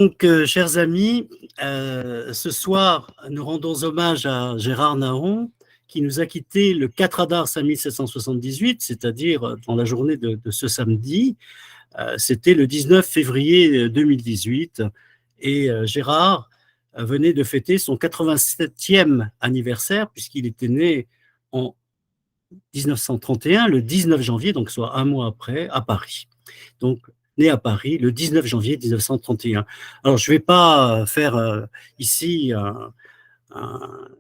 Donc, chers amis, ce soir, nous rendons hommage à Gérard Nahon, qui nous a quittés le 4 Adar 5778, c'est-à-dire dans la journée de ce samedi. C'était le 19 février 2018, et Gérard venait de fêter son 87e anniversaire, puisqu'il était né en 1931, le 19 janvier, donc soit un mois après, à Paris. Donc, né à Paris le 19 janvier 1931. Alors, je ne vais pas faire ici une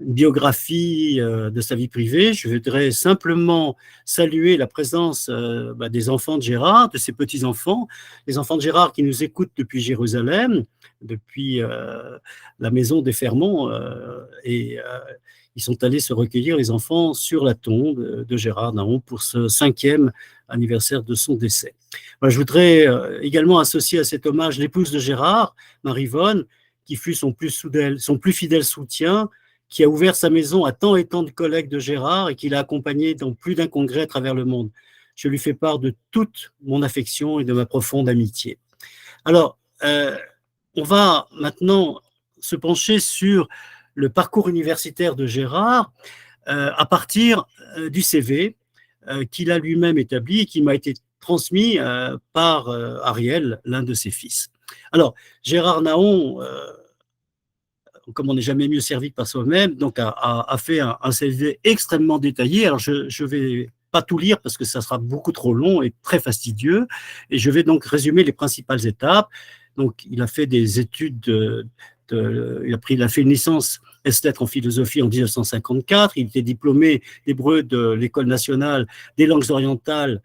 biographie de sa vie privée. Je voudrais simplement saluer la présence des enfants de Gérard, de ses petits-enfants, les enfants de Gérard qui nous écoutent depuis Jérusalem, depuis la maison des Fermont, et ils sont allés se recueillir, les enfants, sur la tombe de Gérard Nahon pour ce 5e anniversaire de son décès. Je voudrais également associer à cet hommage l'épouse de Gérard, Marie-Vonne, qui fut son plus fidèle soutien, qui a ouvert sa maison à tant et tant de collègues de Gérard et qui l'a accompagné dans plus d'un congrès à travers le monde. Je lui fais part de toute mon affection et de ma profonde amitié. Alors, on va maintenant se pencher sur le parcours universitaire de Gérard à partir du CV qu'il a lui-même établi et qui m'a été transmis par Ariel, l'un de ses fils. Alors, Gérard Nahon, comme on n'est jamais mieux servi que par soi-même, donc a fait un CV extrêmement détaillé. Alors, je ne vais pas tout lire parce que ça sera beaucoup trop long et très fastidieux, et je vais donc résumer les principales étapes. Donc, il a fait des études, il a fait une licence ès-lettres en philosophie en 1954. Il était diplômé d'hébreu de l'École nationale des langues orientales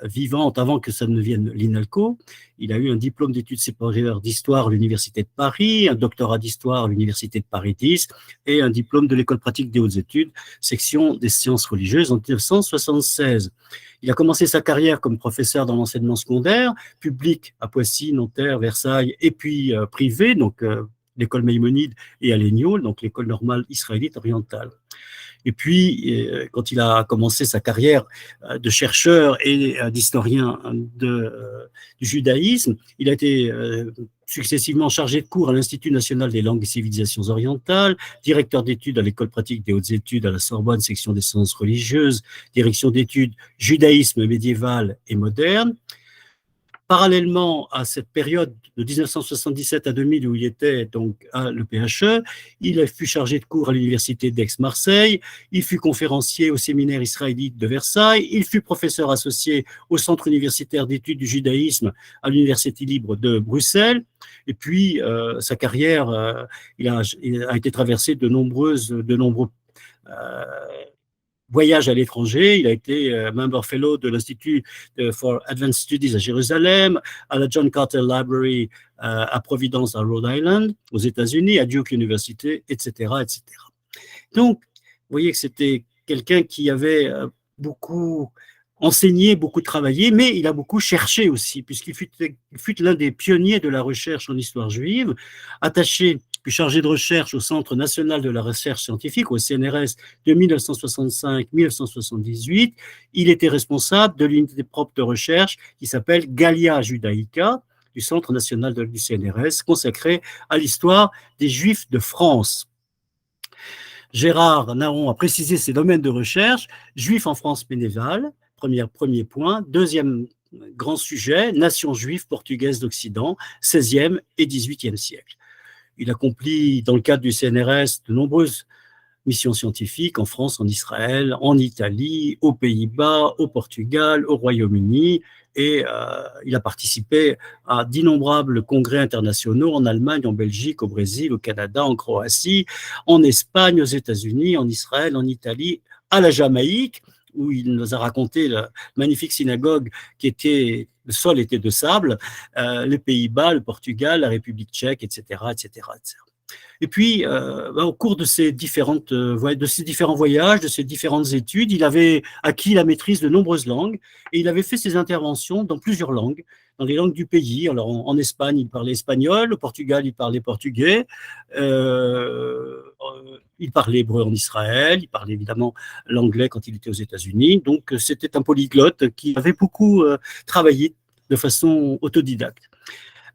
vivantes avant que ça ne devienne l'INALCO. Il a eu un diplôme d'études supérieures d'histoire à l'Université de Paris, un doctorat d'histoire à l'Université de Paris 10 et un diplôme de l'École pratique des hautes études, section des sciences religieuses en 1976. Il a commencé sa carrière comme professeur dans l'enseignement secondaire, public à Poissy, Nanterre, Versailles, et puis privé, donc l'école Maïmonide et à l'ENIOL, donc l'école normale israélite orientale. Et puis, quand il a commencé sa carrière de chercheur et d'historien du judaïsme, il a été successivement chargé de cours à l'Institut national des langues et civilisations orientales, directeur d'études à l'École pratique des hautes études à la Sorbonne, section des sciences religieuses, direction d'études judaïsme médiéval et moderne. Parallèlement à cette période de 1977 à 2000 où il était donc à l'EPHE, il fut chargé de cours à l'université d'Aix-Marseille, il fut conférencier au séminaire israélite de Versailles, il fut professeur associé au Centre universitaire d'études du judaïsme à l'Université libre de Bruxelles, et puis sa carrière, il a été traversé de nombreux voyage à l'étranger. Il a été member fellow de l'Institut for Advanced Studies à Jérusalem, à la John Carter Library à Providence, à Rhode Island, aux États-Unis, à Duke University, etc., etc. Donc, vous voyez que c'était quelqu'un qui avait beaucoup enseigné, beaucoup travaillé, mais il a beaucoup cherché aussi, puisqu'il fut l'un des pionniers de la recherche en histoire juive, attaché puis chargé de recherche au Centre national de la recherche scientifique, au CNRS, de 1965-1978. Il était responsable de l'unité propre de recherche qui s'appelle Gallia Judaica, du Centre national du CNRS, consacré à l'histoire des Juifs de France. Gérard Nahon a précisé ses domaines de recherche: Juifs en France médiévale, premier point. Deuxième grand sujet, nation juive portugaise d'Occident, 16e et 18e siècle. Il accomplit, dans le cadre du CNRS, de nombreuses missions scientifiques en France, en Israël, en Italie, aux Pays-Bas, au Portugal, au Royaume-Uni, et il a participé à d'innombrables congrès internationaux en Allemagne, en Belgique, au Brésil, au Canada, en Croatie, en Espagne, aux États-Unis, en Israël, en Italie, à la Jamaïque, où il nous a raconté la magnifique synagogue qui était, le sol était de sable, les Pays-Bas, le Portugal, la République tchèque, etc., etc., etc. Et puis, au cours de ces différents voyages, de ces différentes études, il avait acquis la maîtrise de nombreuses langues et il avait fait ses interventions dans plusieurs langues, dans les langues du pays. Alors, en Espagne, il parlait espagnol, au Portugal, il parlait portugais, il parlait hébreu en Israël, il parlait évidemment l'anglais quand il était aux États-Unis. Donc, c'était un polyglotte qui avait beaucoup travaillé de façon autodidacte.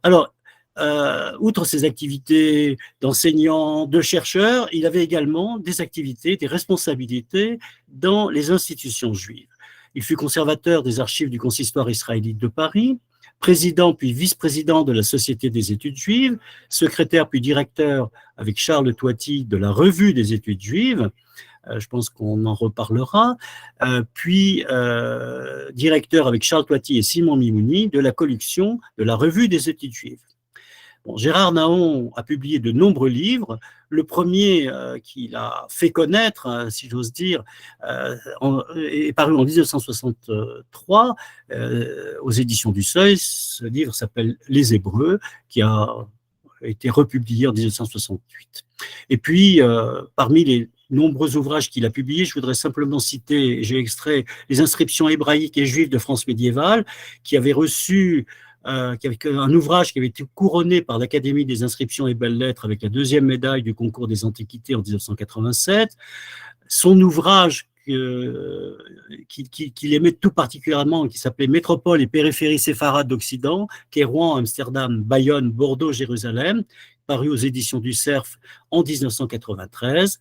Alors, outre ses activités d'enseignant, de chercheur, il avait également des activités, des responsabilités dans les institutions juives. Il fut conservateur des archives du consistoire israélite de Paris, président puis vice-président de la Société des études juives, secrétaire puis directeur avec Charles Toiti de la Revue des études juives, je pense qu'on en reparlera, puis directeur avec Charles Toiti et Simon Mimouni de la collection de la Revue des études juives. Bon, Gérard Naon a publié de nombreux livres. Le premier qu'il a fait connaître, si j'ose dire, est paru en 1963 aux éditions du Seuil. Ce livre s'appelle Les Hébreux, qui a été republié en 1968. Et puis, parmi les nombreux ouvrages qu'il a publiés, je voudrais simplement citer, j'ai extrait les inscriptions hébraïques et juives de France médiévale, qui avait reçu un ouvrage qui avait été couronné par l'Académie des inscriptions et belles-lettres avec la 2e médaille du concours des antiquités en 1987. Son ouvrage qu'il aimait tout particulièrement, qui s'appelait Métropole et périphérie séfarade d'Occident, Kairouan, Amsterdam, Bayonne, Bordeaux, Jérusalem, paru aux éditions du Cerf en 1993.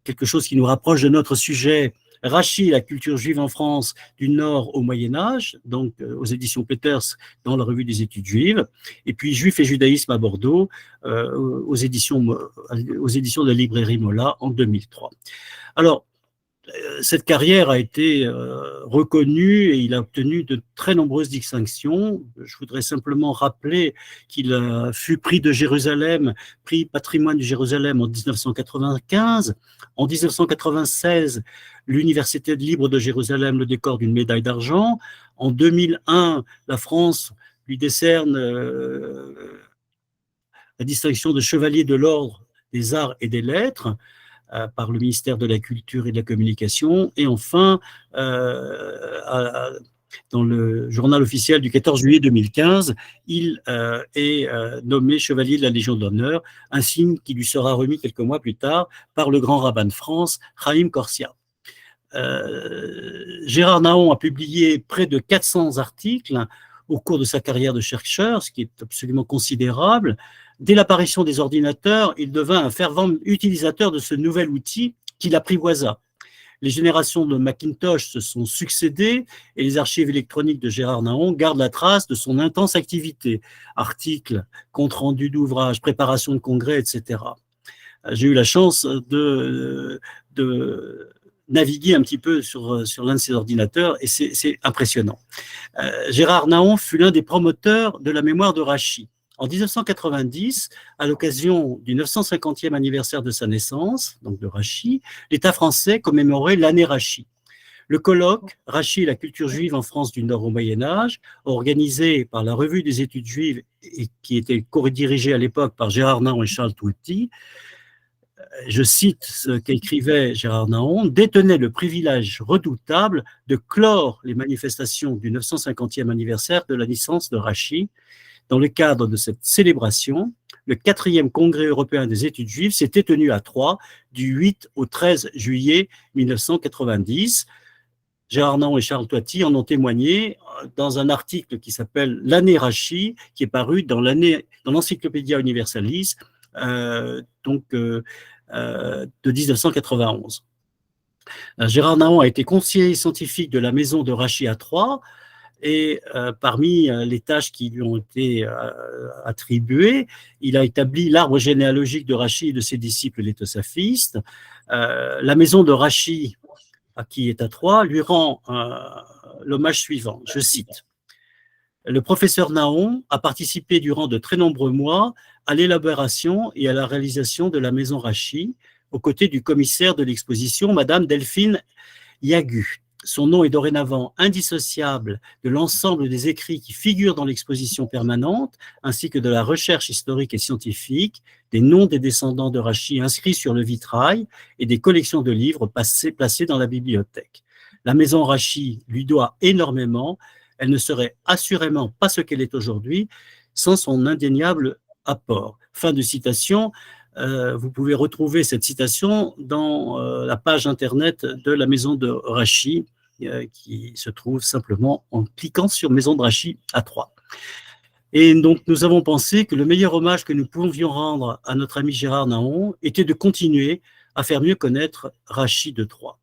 Quelque chose qui nous rapproche de notre sujet, Rachi, la culture juive en France du Nord au Moyen-Âge, donc aux éditions Peters dans la Revue des études juives, et puis Juifs et judaïsme à Bordeaux, aux éditions de la librairie Mola en 2003. Alors, cette carrière a été reconnue et il a obtenu de très nombreuses distinctions. Je voudrais simplement rappeler qu'il fut prix de Jérusalem, prix patrimoine de Jérusalem en 1995. En 1996, l'Université libre de Jérusalem le décore d'une médaille d'argent. En 2001, la France lui décerne la distinction de chevalier de l'ordre des arts et des lettres par le ministère de la Culture et de la Communication. Et enfin, dans le journal officiel du 14 juillet 2015, il est nommé chevalier de la Légion d'honneur, un signe qui lui sera remis quelques mois plus tard par le grand rabbin de France, Chaim Korsia. Gérard Naon a publié près de 400 articles au cours de sa carrière de chercheur, ce qui est absolument considérable. Dès l'apparition des ordinateurs, il devint un fervent utilisateur de ce nouvel outil qu'il apprivoisa. Les générations de Macintosh se sont succédées et les archives électroniques de Gérard Naon gardent la trace de son intense activité. Articles, comptes rendus d'ouvrages, préparation de congrès, etc. J'ai eu la chance de naviguer un petit peu sur l'un de ces ordinateurs et c'est impressionnant. Gérard Naon fut l'un des promoteurs de la mémoire de Rachi. En 1990, à l'occasion du 950e anniversaire de sa naissance, donc de Rachi, l'État français commémorait l'année Rachi. Le colloque « Rachi, la culture juive en France du Nord au Moyen-Âge », organisé par la Revue des études juives et qui était co-dirigé à l'époque par Gérard Naon et Charles Toiti, je cite ce qu'écrivait Gérard Naon, détenait le privilège redoutable de clore les manifestations du 950e anniversaire de la naissance de Rachi. Dans le cadre de cette célébration, le 4e congrès européen des études juives s'était tenu à Troyes du 8 au 13 juillet 1990. Gérard Naon et Charles Toiti en ont témoigné dans un article qui s'appelle « L'année Rachi », qui est paru dans l'Encyclopédia Universalis, de 1991. Gérard Naon a été conseiller scientifique de la maison de Rachi à Troyes, et parmi les tâches qui lui ont été attribuées, il a établi l'arbre généalogique de Rachi et de ses disciples les Tosafistes. La maison de Rachi, qui est à Troyes, lui rend l'hommage suivant, je cite. Le professeur Naon a participé durant de très nombreux mois à l'élaboration et à la réalisation de la maison Rachi, aux côtés du commissaire de l'exposition, Madame Delphine Yagu. Son nom est dorénavant indissociable de l'ensemble des écrits qui figurent dans l'exposition permanente, ainsi que de la recherche historique et scientifique, des noms des descendants de Rachi inscrits sur le vitrail et des collections de livres placées dans la bibliothèque. La maison Rachi lui doit énormément. Elle ne serait assurément pas ce qu'elle est aujourd'hui sans son indéniable apport. Fin de citation. Vous pouvez retrouver cette citation dans la page internet de la maison de Rachi, qui se trouve simplement en cliquant sur Maison de Rachi à Troyes. Et donc, nous avons pensé que le meilleur hommage que nous pouvions rendre à notre ami Gérard Nahon était de continuer à faire mieux connaître Rachid de Troyes.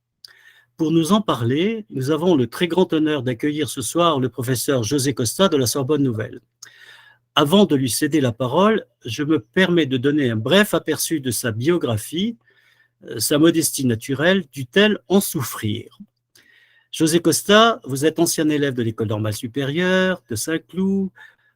Pour nous en parler, nous avons le très grand honneur d'accueillir ce soir le professeur José Costa de la Sorbonne Nouvelle. Avant de lui céder la parole, je me permets de donner un bref aperçu de sa biographie. Sa modestie naturelle dut-elle en souffrir? José Costa, vous êtes ancien élève de l'École normale supérieure de Saint-Cloud,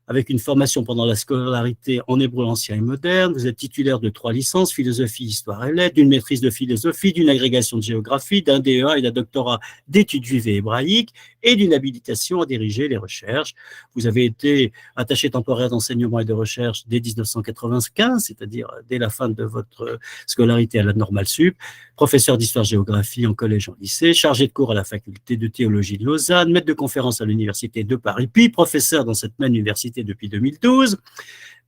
avec une formation pendant la scolarité en hébreu ancien et moderne. Vous êtes titulaire de 3 licences, philosophie, histoire et lettres, d'une maîtrise de philosophie, d'une agrégation de géographie, d'un DEA et d'un doctorat d'études juives et hébraïques, et d'une habilitation à diriger les recherches. Vous avez été attaché temporaire d'enseignement et de recherche dès 1995, c'est-à-dire dès la fin de votre scolarité à la Normale Sup, professeur d'histoire-géographie en collège et en lycée, chargé de cours à la faculté de théologie de Lausanne, maître de conférences à l'université de Paris, puis professeur dans cette même université depuis 2012.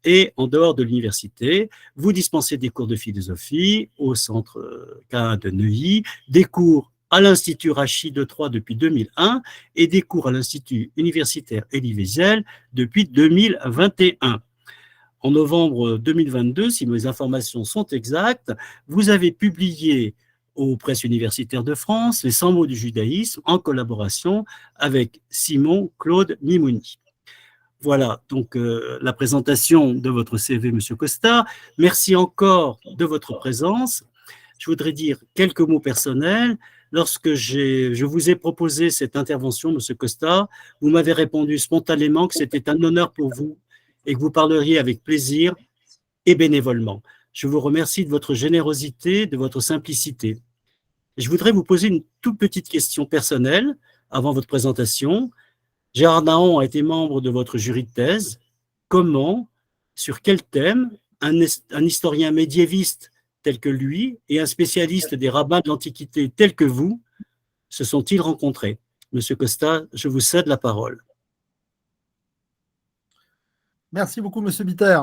Et en dehors de l'université, vous dispensez des cours de philosophie au centre K1 de Neuilly, des cours à l'Institut Rachid de Troyes depuis 2001 et des cours à l'Institut universitaire Elie Wiesel depuis 2021. En novembre 2022, si mes informations sont exactes, vous avez publié aux presses universitaires de France les 100 mots du judaïsme en collaboration avec Simon Claude Mimouni. Voilà donc la présentation de votre CV, Monsieur Costa. Merci encore de votre présence. Je voudrais dire quelques mots personnels. Lorsque je vous ai proposé cette intervention, Monsieur Costa, vous m'avez répondu spontanément que c'était un honneur pour vous et que vous parleriez avec plaisir et bénévolement. Je vous remercie de votre générosité, de votre simplicité. Je voudrais vous poser une toute petite question personnelle avant votre présentation. Gérard Nahon a été membre de votre jury de thèse. Comment, sur quel thème, un historien médiéviste tel que lui et un spécialiste des rabbins de l'Antiquité tel que vous se sont-ils rencontrés? Monsieur Costa, je vous cède la parole. Merci beaucoup, Monsieur Bitter.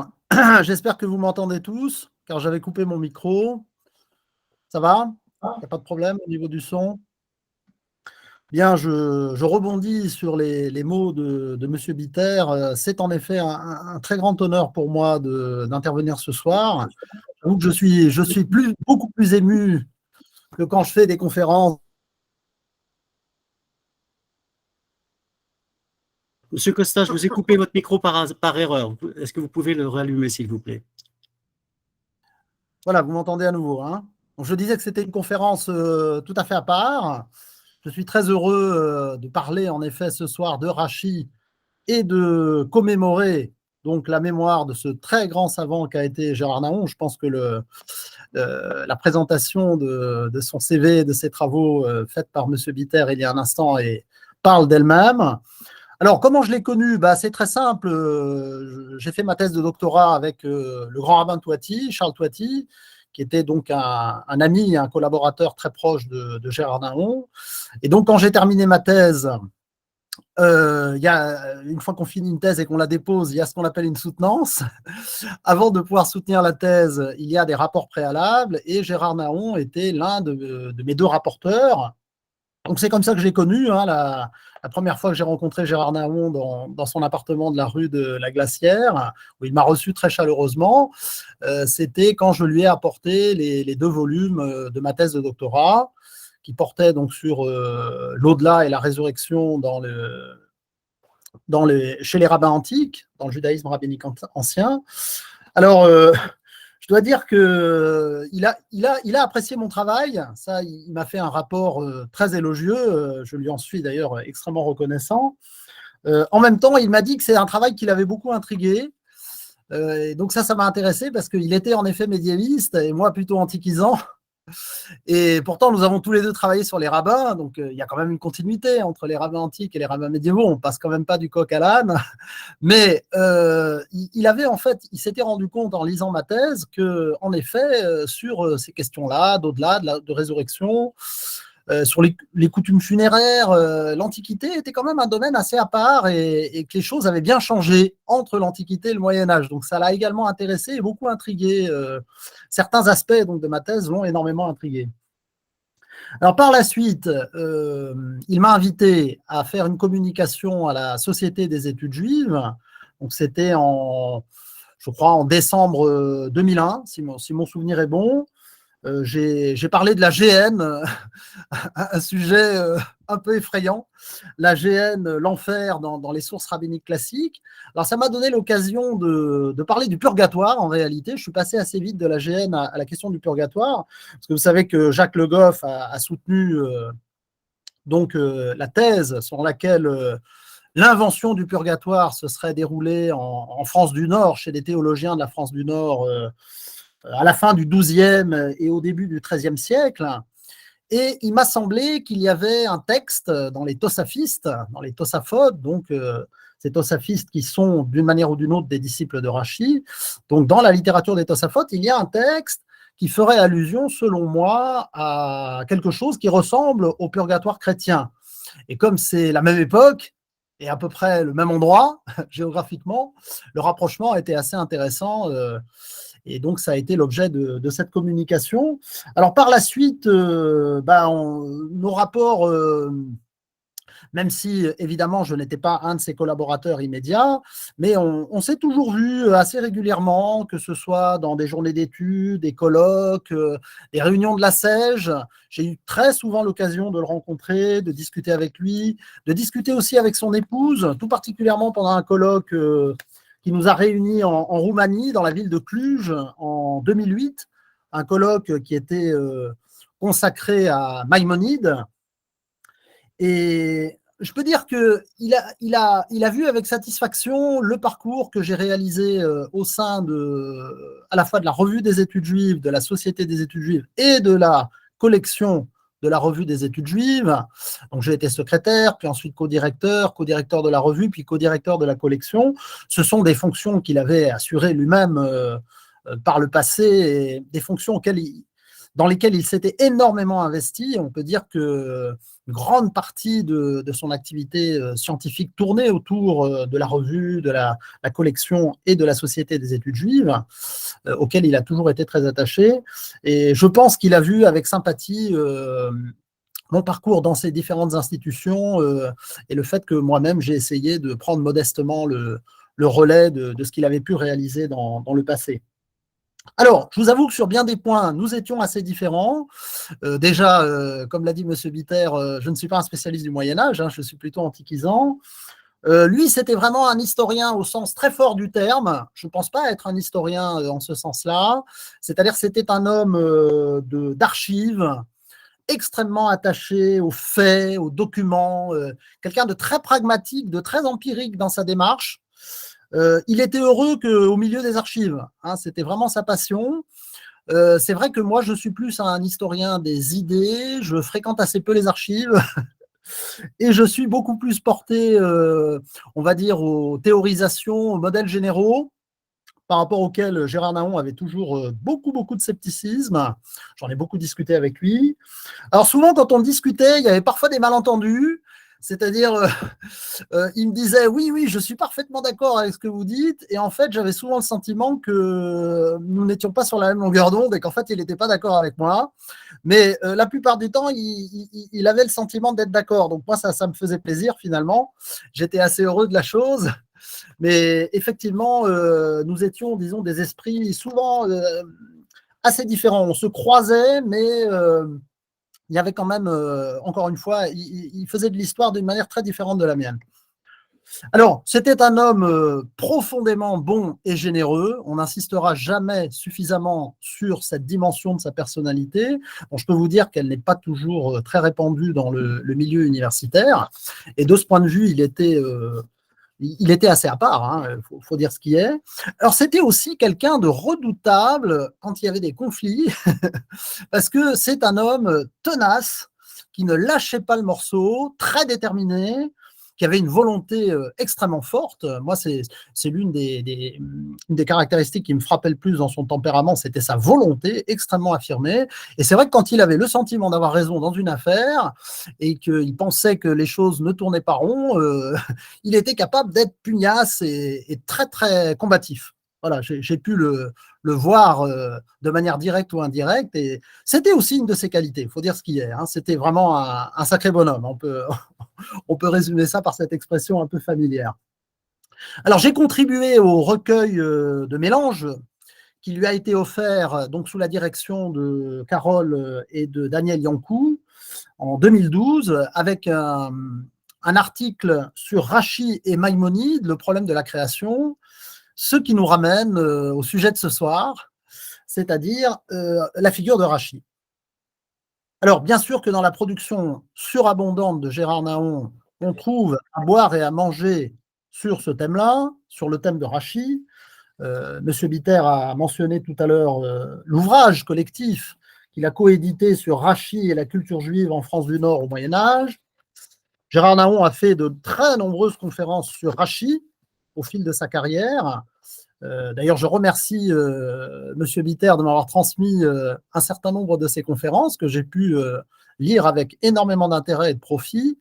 J'espère que vous m'entendez tous, car j'avais coupé mon micro. Ça va? Il n'y a pas de problème au niveau du son? Bien, je rebondis sur les mots de Monsieur Bitter. C'est en effet un très grand honneur pour moi d'intervenir ce soir. J'avoue que je suis beaucoup plus ému que quand je fais des conférences. Monsieur Costa, je vous ai coupé votre micro par erreur. Est-ce que vous pouvez le rallumer, s'il vous plaît? Voilà, vous m'entendez à nouveau, hein? Donc, je disais que c'était une conférence tout à fait à part. Je suis très heureux de parler en effet ce soir de Rachid et de commémorer donc la mémoire de ce très grand savant qu'a été Gérard Nahon. Je pense que la présentation de son CV, de ses travaux faite par M. Bitter il y a un instant parle d'elle-même. Alors, comment je l'ai connu? C'est très simple. J'ai fait ma thèse de doctorat avec le grand rabbin Touati, Charles Touati, qui était donc un ami, un collaborateur très proche de Gérard Nahon. Et donc, quand j'ai terminé ma thèse, une fois qu'on finit une thèse et qu'on la dépose, il y a ce qu'on appelle une soutenance. Avant de pouvoir soutenir la thèse, il y a des rapports préalables et Gérard Nahon était l'un de mes 2 rapporteurs. Donc, c'est comme ça que j'ai connu la première fois que j'ai rencontré Gérard Nahon dans son appartement de la rue de la Glacière, où il m'a reçu très chaleureusement. C'était quand je lui ai apporté les 2 volumes de ma thèse de doctorat, qui portaient donc sur l'au-delà et la résurrection chez les rabbins antiques, dans le judaïsme rabbinique ancien. Alors, je dois dire qu'il a apprécié mon travail. Ça, il m'a fait un rapport très élogieux. Je lui en suis d'ailleurs extrêmement reconnaissant. En même temps, il m'a dit que c'est un travail qui l'avait beaucoup intrigué. Et donc ça m'a intéressé parce qu'il était en effet médiéviste et moi plutôt antiquisant. Et pourtant, nous avons tous les 2 travaillé sur les rabbins, donc il y a quand même une continuité entre les rabbins antiques et les rabbins médiévaux. On passe quand même pas du coq à l'âne. Mais il s'était rendu compte en lisant ma thèse que, en effet, sur ces questions-là, d'au-delà, de résurrection, sur les coutumes funéraires, l'Antiquité était quand même un domaine assez à part et que les choses avaient bien changé entre l'Antiquité et le Moyen-Âge. Donc ça l'a également intéressé et beaucoup intrigué. Certains aspects donc, de ma thèse l'ont énormément intrigué. Alors par la suite, il m'a invité à faire une communication à la Société des études juives Donc c'était je crois, en décembre 2001, si mon souvenir est bon. J'ai parlé de la GN, un sujet un peu effrayant. La GN, l'enfer dans les sources rabbiniques classiques. Alors, ça m'a donné l'occasion de parler du purgatoire, en réalité. Je suis passé assez vite de la GN à la question du purgatoire, parce que vous savez que Jacques Le Goff a soutenu la thèse selon laquelle l'invention du purgatoire se serait déroulée en France du Nord, chez des théologiens de la France du Nord, à la fin du XIIe et au début du XIIIe siècle. Et il m'a semblé qu'il y avait un texte dans les Tosafistes, dans les Tosafotes, donc ces Tosafistes qui sont d'une manière ou d'une autre des disciples de Rashi. Donc dans la littérature des Tosafotes, il y a un texte qui ferait allusion, selon moi, à quelque chose qui ressemble au purgatoire chrétien. Et comme c'est la même époque et à peu près le même endroit géographiquement, le rapprochement a été assez intéressant. Et donc, ça a été l'objet de cette communication. Alors, par la suite, nos rapports, même si, évidemment, je n'étais pas un de ses collaborateurs immédiats, mais on s'est toujours vu assez régulièrement, que ce soit dans des journées d'études, des colloques, des réunions de la SEJ. J'ai eu très souvent l'occasion de le rencontrer, de discuter avec lui, de discuter aussi avec son épouse, tout particulièrement pendant un colloque qui nous a réunis en Roumanie, dans la ville de Cluj, en 2008, un colloque qui était consacré à Maïmonide. Et je peux dire qu'il a vu avec satisfaction le parcours que j'ai réalisé au sein à la fois de la Revue des études juives, de la Société des études juives et de la collection de la Revue des études juives. Donc, j'ai été secrétaire, puis ensuite co-directeur de la revue, puis co-directeur de la collection. Ce sont des fonctions qu'il avait assurées lui-même par le passé, et des fonctions dans lesquelles il s'était énormément investi. On peut dire que une grande partie de son activité scientifique tournait autour de la revue, de la collection et de la Société des études juives, auquel il a toujours été très attaché. Et je pense qu'il a vu avec sympathie mon parcours dans ces différentes institutions et le fait que moi-même, j'ai essayé de prendre modestement le relais de ce qu'il avait pu réaliser dans le passé. Alors, je vous avoue que sur bien des points, nous étions assez différents. Déjà, comme l'a dit M. Bitter, je ne suis pas un spécialiste du Moyen-Âge, je suis plutôt antiquisant. Lui, c'était vraiment un historien au sens très fort du terme. Je ne pense pas être un historien en ce sens-là. C'est-à-dire que c'était un homme d'archives, extrêmement attaché aux faits, aux documents, quelqu'un de très pragmatique, de très empirique dans sa démarche. Il était heureux qu'au milieu des archives. C'était vraiment sa passion. C'est vrai que moi, je suis plus un historien des idées. Je fréquente assez peu les archives. Et je suis beaucoup plus porté, on va dire, aux théorisations, aux modèles généraux, par rapport auxquels Gérard Nahon avait toujours beaucoup de scepticisme. J'en ai beaucoup discuté avec lui. Alors souvent, quand on discutait, il y avait parfois des malentendus. C'est-à-dire, il me disait oui, je suis parfaitement d'accord avec ce que vous dites. Et en fait, j'avais souvent le sentiment que nous n'étions pas sur la même longueur d'onde et qu'en fait, il n'était pas d'accord avec moi. Mais la plupart du temps, il avait le sentiment d'être d'accord. Donc moi, ça me faisait plaisir finalement. J'étais assez heureux de la chose. Mais effectivement, nous étions, disons, des esprits souvent assez différents. On se croisait, mais il y avait quand même, encore une fois, il faisait de l'histoire d'une manière très différente de la mienne. Alors, c'était un homme profondément bon et généreux. On n'insistera jamais suffisamment sur cette dimension de sa personnalité. Bon, je peux vous dire qu'elle n'est pas toujours très répandue dans le milieu universitaire. Et de ce point de vue, il était assez à part, faut dire ce qui est. Alors, c'était aussi quelqu'un de redoutable quand il y avait des conflits, parce que c'est un homme tenace, qui ne lâchait pas le morceau, très déterminé, qui avait une volonté extrêmement forte. Moi, c'est l'une des caractéristiques qui me frappait le plus dans son tempérament, c'était sa volonté extrêmement affirmée. Et c'est vrai que quand il avait le sentiment d'avoir raison dans une affaire et qu'il pensait que les choses ne tournaient pas rond, il était capable d'être pugnace et très, très combatif. Voilà, j'ai pu le voir de manière directe ou indirecte, et c'était aussi une de ses qualités, il faut dire ce qu'il est. C'était vraiment un sacré bonhomme. On peut résumer ça par cette expression un peu familière. Alors, j'ai contribué au recueil de mélanges qui lui a été offert donc sous la direction de Carole et de Daniel Yankou en 2012 avec un article sur Rachi et Maïmonide, le problème de la création, ce qui nous ramène au sujet de ce soir, c'est-à-dire la figure de Rachi. Alors, bien sûr que dans la production surabondante de Gérard Nahon, on trouve à boire et à manger sur ce thème-là, sur le thème de Rachi. Monsieur Bitter a mentionné tout à l'heure l'ouvrage collectif qu'il a coédité sur Rachi et la culture juive en France du Nord au Moyen-Âge. Gérard Nahon a fait de très nombreuses conférences sur Rachi au fil de sa carrière. D'ailleurs, je remercie Monsieur Bitter de m'avoir transmis un certain nombre de ses conférences que j'ai pu lire avec énormément d'intérêt et de profit.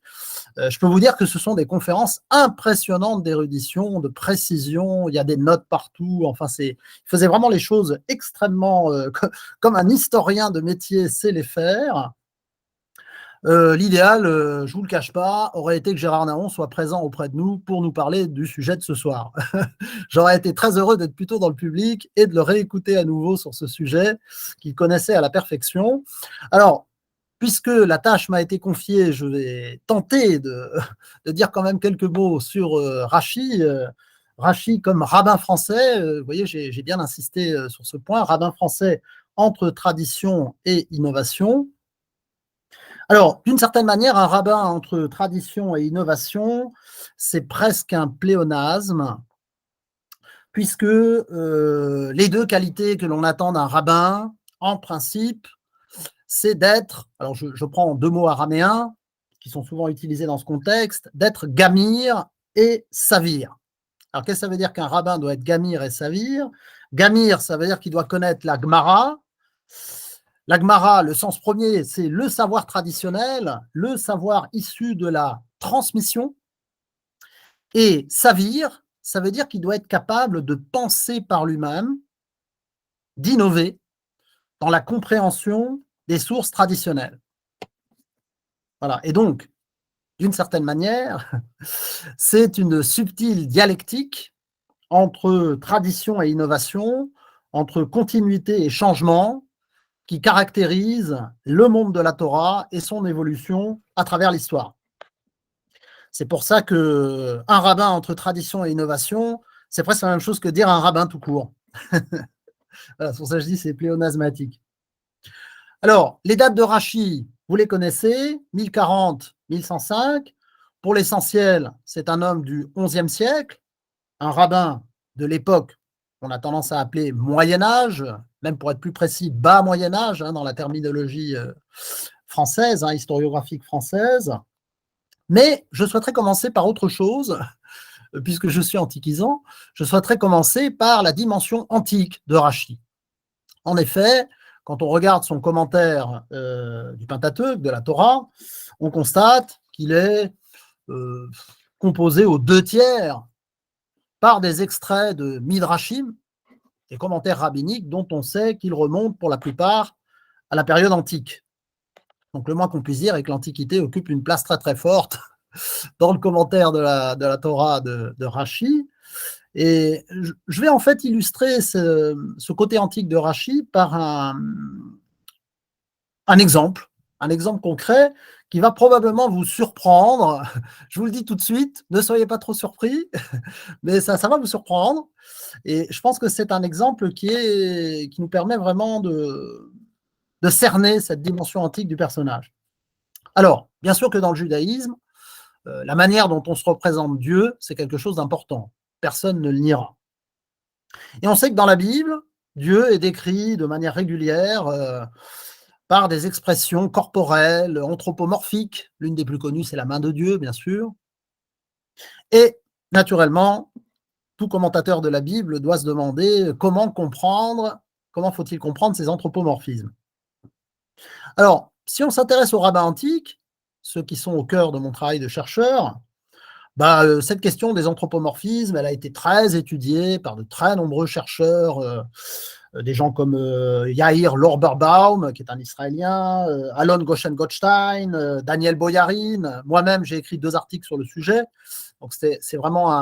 Je peux vous dire que ce sont des conférences impressionnantes d'érudition, de précision. Il y a des notes partout. Enfin, il faisait vraiment les choses extrêmement comme un historien de métier sait les faire. L'idéal, je ne vous le cache pas, aurait été que Gérard Nahon soit présent auprès de nous pour nous parler du sujet de ce soir. J'aurais été très heureux d'être plutôt dans le public et de le réécouter à nouveau sur ce sujet qu'il connaissait à la perfection. Alors, puisque la tâche m'a été confiée, je vais tenter de dire quand même quelques mots sur Rachi. Rachi comme rabbin français, vous voyez, j'ai bien insisté sur ce point, rabbin français entre tradition et innovation. Alors, d'une certaine manière, un rabbin entre tradition et innovation, c'est presque un pléonasme, puisque les deux qualités que l'on attend d'un rabbin, en principe, c'est d'être, alors je prends deux mots araméens qui sont souvent utilisés dans ce contexte, d'être gamir et savir. Alors, qu'est-ce que ça veut dire qu'un rabbin doit être gamir et savir? Gamir, ça veut dire qu'il doit connaître la Gemara. La Gemara, le sens premier, c'est le savoir traditionnel, le savoir issu de la transmission. Et savir, ça veut dire qu'il doit être capable de penser par lui-même, d'innover dans la compréhension des sources traditionnelles. Voilà. Et donc, d'une certaine manière, c'est une subtile dialectique entre tradition et innovation, entre continuité et changement, qui caractérise le monde de la Torah et son évolution à travers l'histoire. C'est pour ça qu'un rabbin entre tradition et innovation, c'est presque la même chose que dire un rabbin tout court. Voilà, c'est pour ça que je dis c'est pléonasmatique. Alors, les dates de Rachi, vous les connaissez, 1040, 1105. Pour l'essentiel, c'est un homme du XIe siècle, un rabbin de l'époque qu'on a tendance à appeler Moyen-Âge, même pour être plus précis, bas Moyen-Âge, dans la terminologie française, historiographique française. Mais je souhaiterais commencer par autre chose, puisque je suis antiquisant, je souhaiterais commencer par la dimension antique de Rachi. En effet, quand on regarde son commentaire du Pentateuque, de la Torah, on constate qu'il est composé aux 2/3 par des extraits de Midrashim, des commentaires rabbiniques dont on sait qu'ils remontent pour la plupart à la période antique. Donc le moins qu'on puisse dire est que l'Antiquité occupe une place très très forte dans le commentaire de la Torah de Rachi. Et je vais en fait illustrer ce côté antique de Rachi par un exemple concret qui va probablement vous surprendre. Je vous le dis tout de suite, ne soyez pas trop surpris, mais ça va vous surprendre. Et je pense que c'est un exemple qui nous permet vraiment de cerner cette dimension antique du personnage. Alors, bien sûr que dans le judaïsme, la manière dont on se représente Dieu, c'est quelque chose d'important. Personne ne le niera. Et on sait que dans la Bible, Dieu est décrit de manière régulière par des expressions corporelles, anthropomorphiques. L'une des plus connues, c'est la main de Dieu, bien sûr. Et naturellement, tout commentateur de la Bible doit se demander comment faut-il comprendre ces anthropomorphismes. Alors, si on s'intéresse aux rabbins antiques, ceux qui sont au cœur de mon travail de chercheur, cette question des anthropomorphismes, elle a été très étudiée par de très nombreux chercheurs, des gens comme Yair Lorberbaum, qui est un Israélien, Alon Goshen-Gottstein, Daniel Boyarin. Moi-même, j'ai écrit 2 articles sur le sujet. Donc, c'est vraiment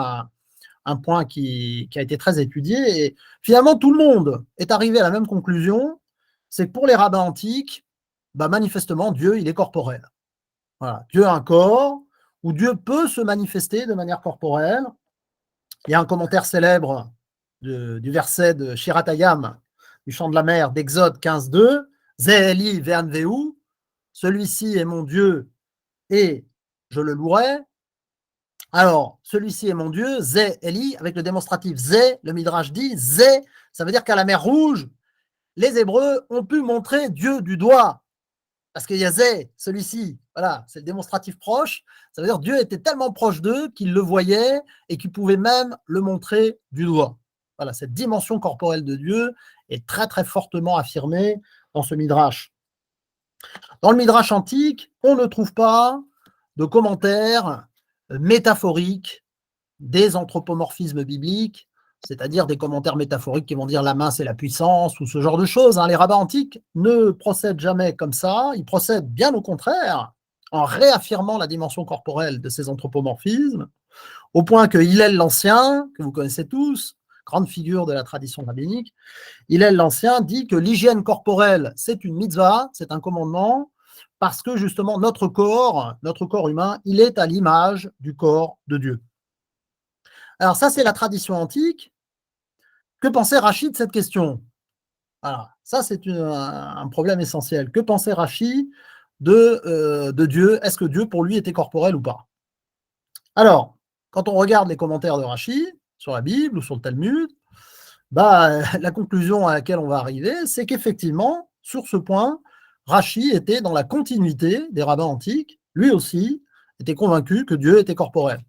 un un point qui a été très étudié. Et finalement, tout le monde est arrivé à la même conclusion, c'est que pour les rabbins antiques, manifestement, Dieu, il est corporel. Voilà. Dieu a un corps, où Dieu peut se manifester de manière corporelle. Il y a un commentaire célèbre du verset de Shiratayam, du chant de la mer, d'Exode 15.2, Ze Eli ve'anveu, celui-ci est mon Dieu et je le louerai. Alors, celui-ci est mon Dieu, Ze Eli, avec le démonstratif Ze, le Midrash dit, Ze, ça veut dire qu'à la mer Rouge, les Hébreux ont pu montrer Dieu du doigt. Parce qu'il y a Zé, celui-ci, voilà, c'est le démonstratif proche. Ça veut dire que Dieu était tellement proche d'eux qu'ils le voyaient et qu'ils pouvaient même le montrer du doigt. Voilà, cette dimension corporelle de Dieu est très très fortement affirmée dans ce Midrash. Dans le Midrash antique, on ne trouve pas de commentaires métaphoriques des anthropomorphismes bibliques, c'est-à-dire des commentaires métaphoriques qui vont dire la main c'est la puissance ou ce genre de choses. Les rabbins antiques ne procèdent jamais comme ça, ils procèdent bien au contraire en réaffirmant la dimension corporelle de ces anthropomorphismes, au point que Hillel l'Ancien, que vous connaissez tous, grande figure de la tradition rabbinique, Hillel l'Ancien dit que l'hygiène corporelle c'est une mitzvah, c'est un commandement, parce que justement notre corps humain, il est à l'image du corps de Dieu. Alors ça, c'est la tradition antique. Que pensait Rachi de cette question? Voilà, ça, c'est un problème essentiel. Que pensait Rachi de Dieu? Est-ce que Dieu, pour lui, était corporel ou pas? Alors, quand on regarde les commentaires de Rachi sur la Bible ou sur le Talmud, la conclusion à laquelle on va arriver, c'est qu'effectivement, sur ce point, Rachi était dans la continuité des rabbins antiques. Lui aussi était convaincu que Dieu était corporel.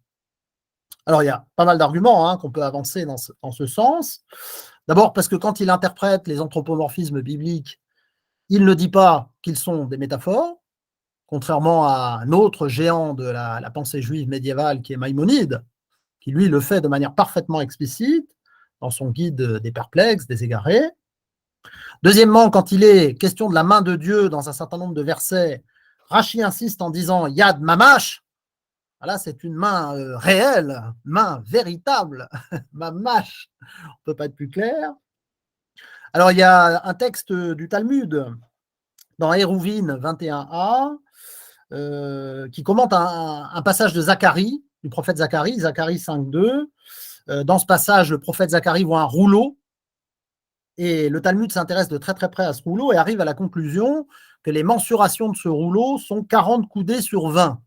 Alors, il y a pas mal d'arguments qu'on peut avancer dans ce sens. D'abord, parce que quand il interprète les anthropomorphismes bibliques, il ne dit pas qu'ils sont des métaphores, contrairement à un autre géant de la pensée juive médiévale qui est Maïmonide, qui lui le fait de manière parfaitement explicite dans son guide des perplexes, des égarés. Deuxièmement, quand il est question de la main de Dieu dans un certain nombre de versets, Rachi insiste en disant Yad Mamash. Là, c'est une main réelle, main véritable, mamash. On ne peut pas être plus clair. Alors, il y a un texte du Talmud dans Hérouvine 21a qui commente un passage de Zacharie, du prophète Zacharie 5.2. Dans ce passage, le prophète Zacharie voit un rouleau et le Talmud s'intéresse de très très près à ce rouleau et arrive à la conclusion que les mensurations de ce rouleau sont 40 coudées sur 20.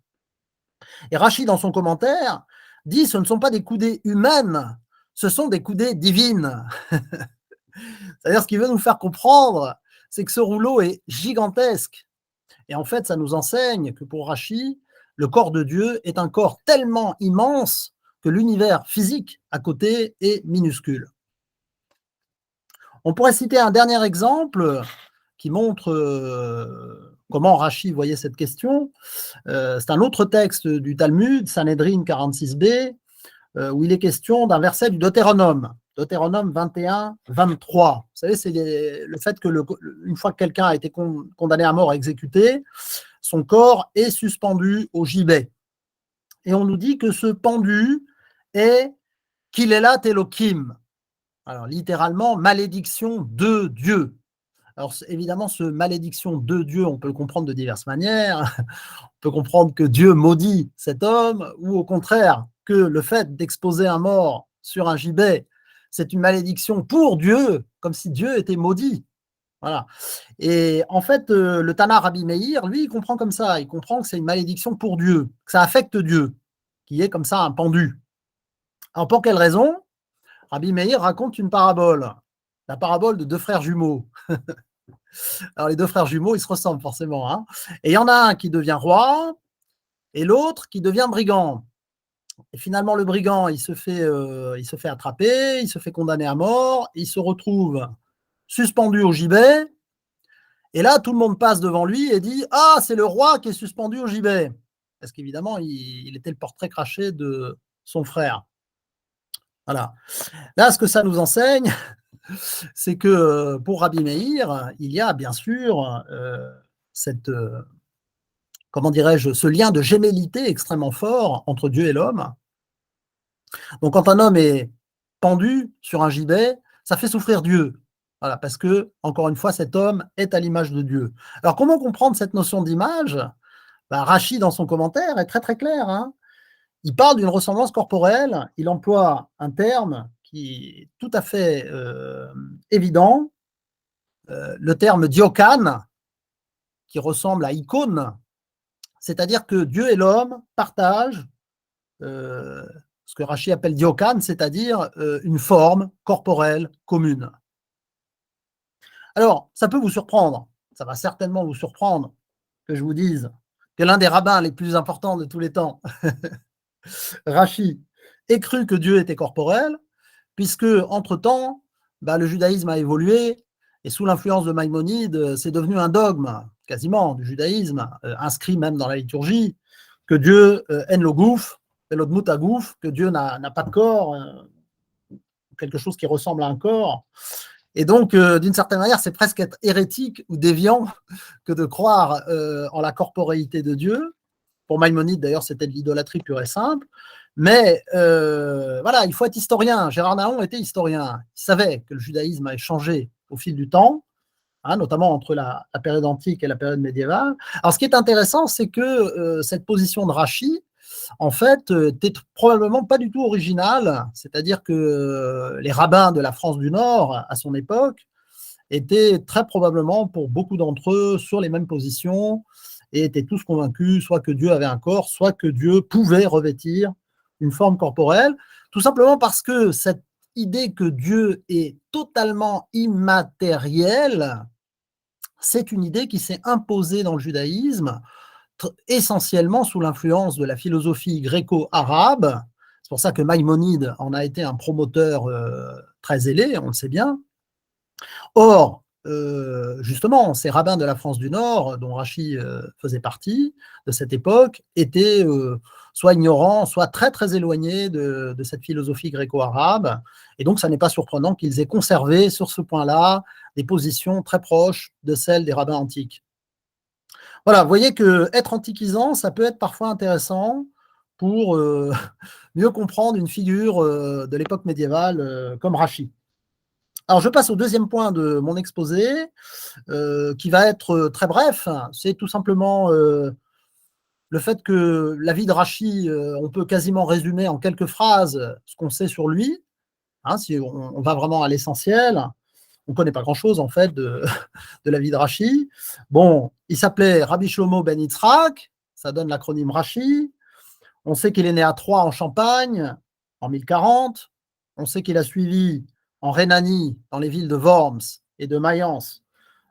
Et Rachi, dans son commentaire, dit ce ne sont pas des coudées humaines, ce sont des coudées divines. C'est-à-dire, ce qu'il veut nous faire comprendre, c'est que ce rouleau est gigantesque. Et en fait, ça nous enseigne que pour Rachi, le corps de Dieu est un corps tellement immense que l'univers physique à côté est minuscule. On pourrait citer un dernier exemple qui montre comment Rachi voyait cette question. C'est un autre texte du Talmud, Sanhedrin 46b, où il est question d'un verset du Deutéronome. Deutéronome 21, 23. Vous savez, c'est le fait que une fois que quelqu'un a été condamné à mort, exécuté, son corps est suspendu au gibet. Et on nous dit que ce pendu est Kilelat Elohim. Alors, littéralement, malédiction de Dieu. Alors, évidemment, ce malédiction de Dieu, on peut le comprendre de diverses manières. On peut comprendre que Dieu maudit cet homme, ou au contraire, que le fait d'exposer un mort sur un gibet, c'est une malédiction pour Dieu, comme si Dieu était maudit. Voilà. Et en fait, le Tana Rabbi Meir, lui, il comprend comme ça. Il comprend que c'est une malédiction pour Dieu, que ça affecte Dieu, qui est comme ça un pendu. Alors, pour quelle raison? Rabbi Meir raconte une parabole, la parabole de deux frères jumeaux. Alors, les deux frères jumeaux, ils se ressemblent forcément. Et il y en a un qui devient roi et l'autre qui devient brigand. Et finalement, le brigand, il se fait attraper, il se fait condamner à mort, il se retrouve suspendu au gibet. Et là, tout le monde passe devant lui et dit « Ah, c'est le roi qui est suspendu au gibet !» Parce qu'évidemment, il était le portrait craché de son frère. Voilà. Là, ce que ça nous enseigne, c'est que pour Rabbi Meir, il y a bien sûr comment dirais-je, ce lien de gémellité extrêmement fort entre Dieu et l'homme. Donc, quand un homme est pendu sur un gibet, ça fait souffrir Dieu. Voilà, parce que, encore une fois, cet homme est à l'image de Dieu. Alors, comment comprendre cette notion d'image? Ben, Rachid, dans son commentaire, est très très clair, hein. Il parle d'une ressemblance corporelle, il emploie un terme qui est tout à fait évident, le terme diokane, qui ressemble à icône, c'est-à-dire que Dieu et l'homme partagent ce que Rachid appelle diokane, c'est-à-dire une forme corporelle commune. Alors, ça peut vous surprendre, ça va certainement vous surprendre que je vous dise que l'un des rabbins les plus importants de tous les temps, Rachid, ait cru que Dieu était corporel, puisque, entre-temps, bah, le judaïsme a évolué, et sous l'influence de Maïmonide, c'est devenu un dogme, quasiment, du judaïsme, inscrit même dans la liturgie, que Dieu haine le gouffre, l'autre mout à gouffre, que Dieu n'a pas de corps, quelque chose qui ressemble à un corps. Et donc, d'une certaine manière, c'est presque être hérétique ou déviant que de croire en la corporéité de Dieu. Pour Maïmonide, d'ailleurs, c'était de l'idolâtrie pure et simple. Mais voilà, il faut être historien. Gérard Nahon était historien. Il savait que le judaïsme avait changé au fil du temps, hein, notamment entre la période antique et la période médiévale. Alors, ce qui est intéressant, c'est que cette position de Rachid, en fait, n'était probablement pas du tout originale. C'est-à-dire que les rabbins de la France du Nord, à son époque, étaient très probablement, pour beaucoup d'entre eux, sur les mêmes positions et étaient tous convaincus soit que Dieu avait un corps, soit que Dieu pouvait revêtir une forme corporelle, tout simplement parce que cette idée que Dieu est totalement immatériel, c'est une idée qui s'est imposée dans le judaïsme, essentiellement sous l'influence de la philosophie gréco-arabe. C'est pour ça que Maïmonide en a été un promoteur très zélé, on le sait bien. Or, justement, ces rabbins de la France du Nord, dont Rachid faisait partie de cette époque, étaient soit ignorants, soit très très éloignés de cette philosophie gréco-arabe. Et donc, ça n'est pas surprenant qu'ils aient conservé sur ce point-là des positions très proches de celles des rabbins antiques. Voilà, vous voyez que être antiquisant, ça peut être parfois intéressant pour mieux comprendre une figure de l'époque médiévale comme Rachid. Alors, je passe au deuxième point de mon exposé, qui va être très bref. C'est tout simplement le fait que la vie de Rachid, on peut quasiment résumer en quelques phrases ce qu'on sait sur lui, hein, si on va vraiment à l'essentiel. On ne connaît pas grand-chose, en fait, de la vie de Rachid. Bon, il s'appelait Rabbi Shlomo ben Yitzhak, ça donne l'acronyme Rachid. On sait qu'il est né à Troyes, en Champagne, en 1040. On sait qu'il a suivi en Rhénanie, dans les villes de Worms et de Mayence,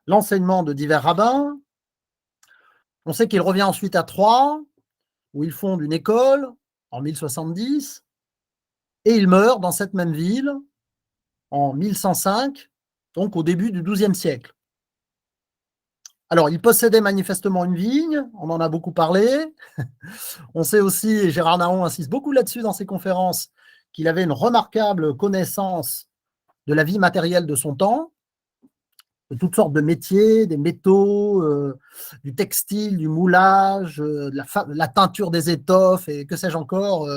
l'enseignement de divers rabbins. On sait qu'il revient ensuite à Troyes, où il fonde une école en 1070, et il meurt dans cette même ville en 1105, donc au début du XIIe siècle. Alors, il possédait manifestement une vigne, on en a beaucoup parlé. On sait aussi, et Gérard Nahon insiste beaucoup là-dessus dans ses conférences, qu'il avait une remarquable connaissance de la vie matérielle de son temps, de toutes sortes de métiers, des métaux, du textile, du moulage, de la teinture des étoffes et que sais-je encore.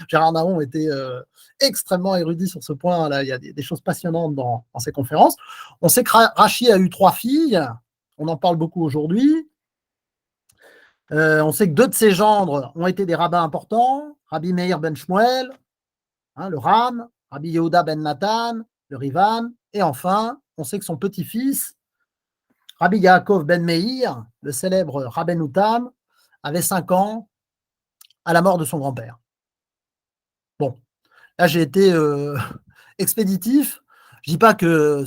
Gérard Nahon était extrêmement érudit sur ce point-là. Il y a des choses passionnantes dans ses conférences. On sait que Rachid a eu 3 filles. On en parle beaucoup aujourd'hui. On sait que 2 de ses gendres ont été des rabbins importants, Rabbi Meir ben Shmuel, hein, le Ram, Rabbi Yehuda ben Nathan, le Rivan, et enfin, on sait que son petit-fils, Rabbi Yaakov ben Meir, le célèbre Rabbeinu Tam, avait 5 ans à la mort de son grand-père. Bon, là j'ai été expéditif. Je ne dis pas que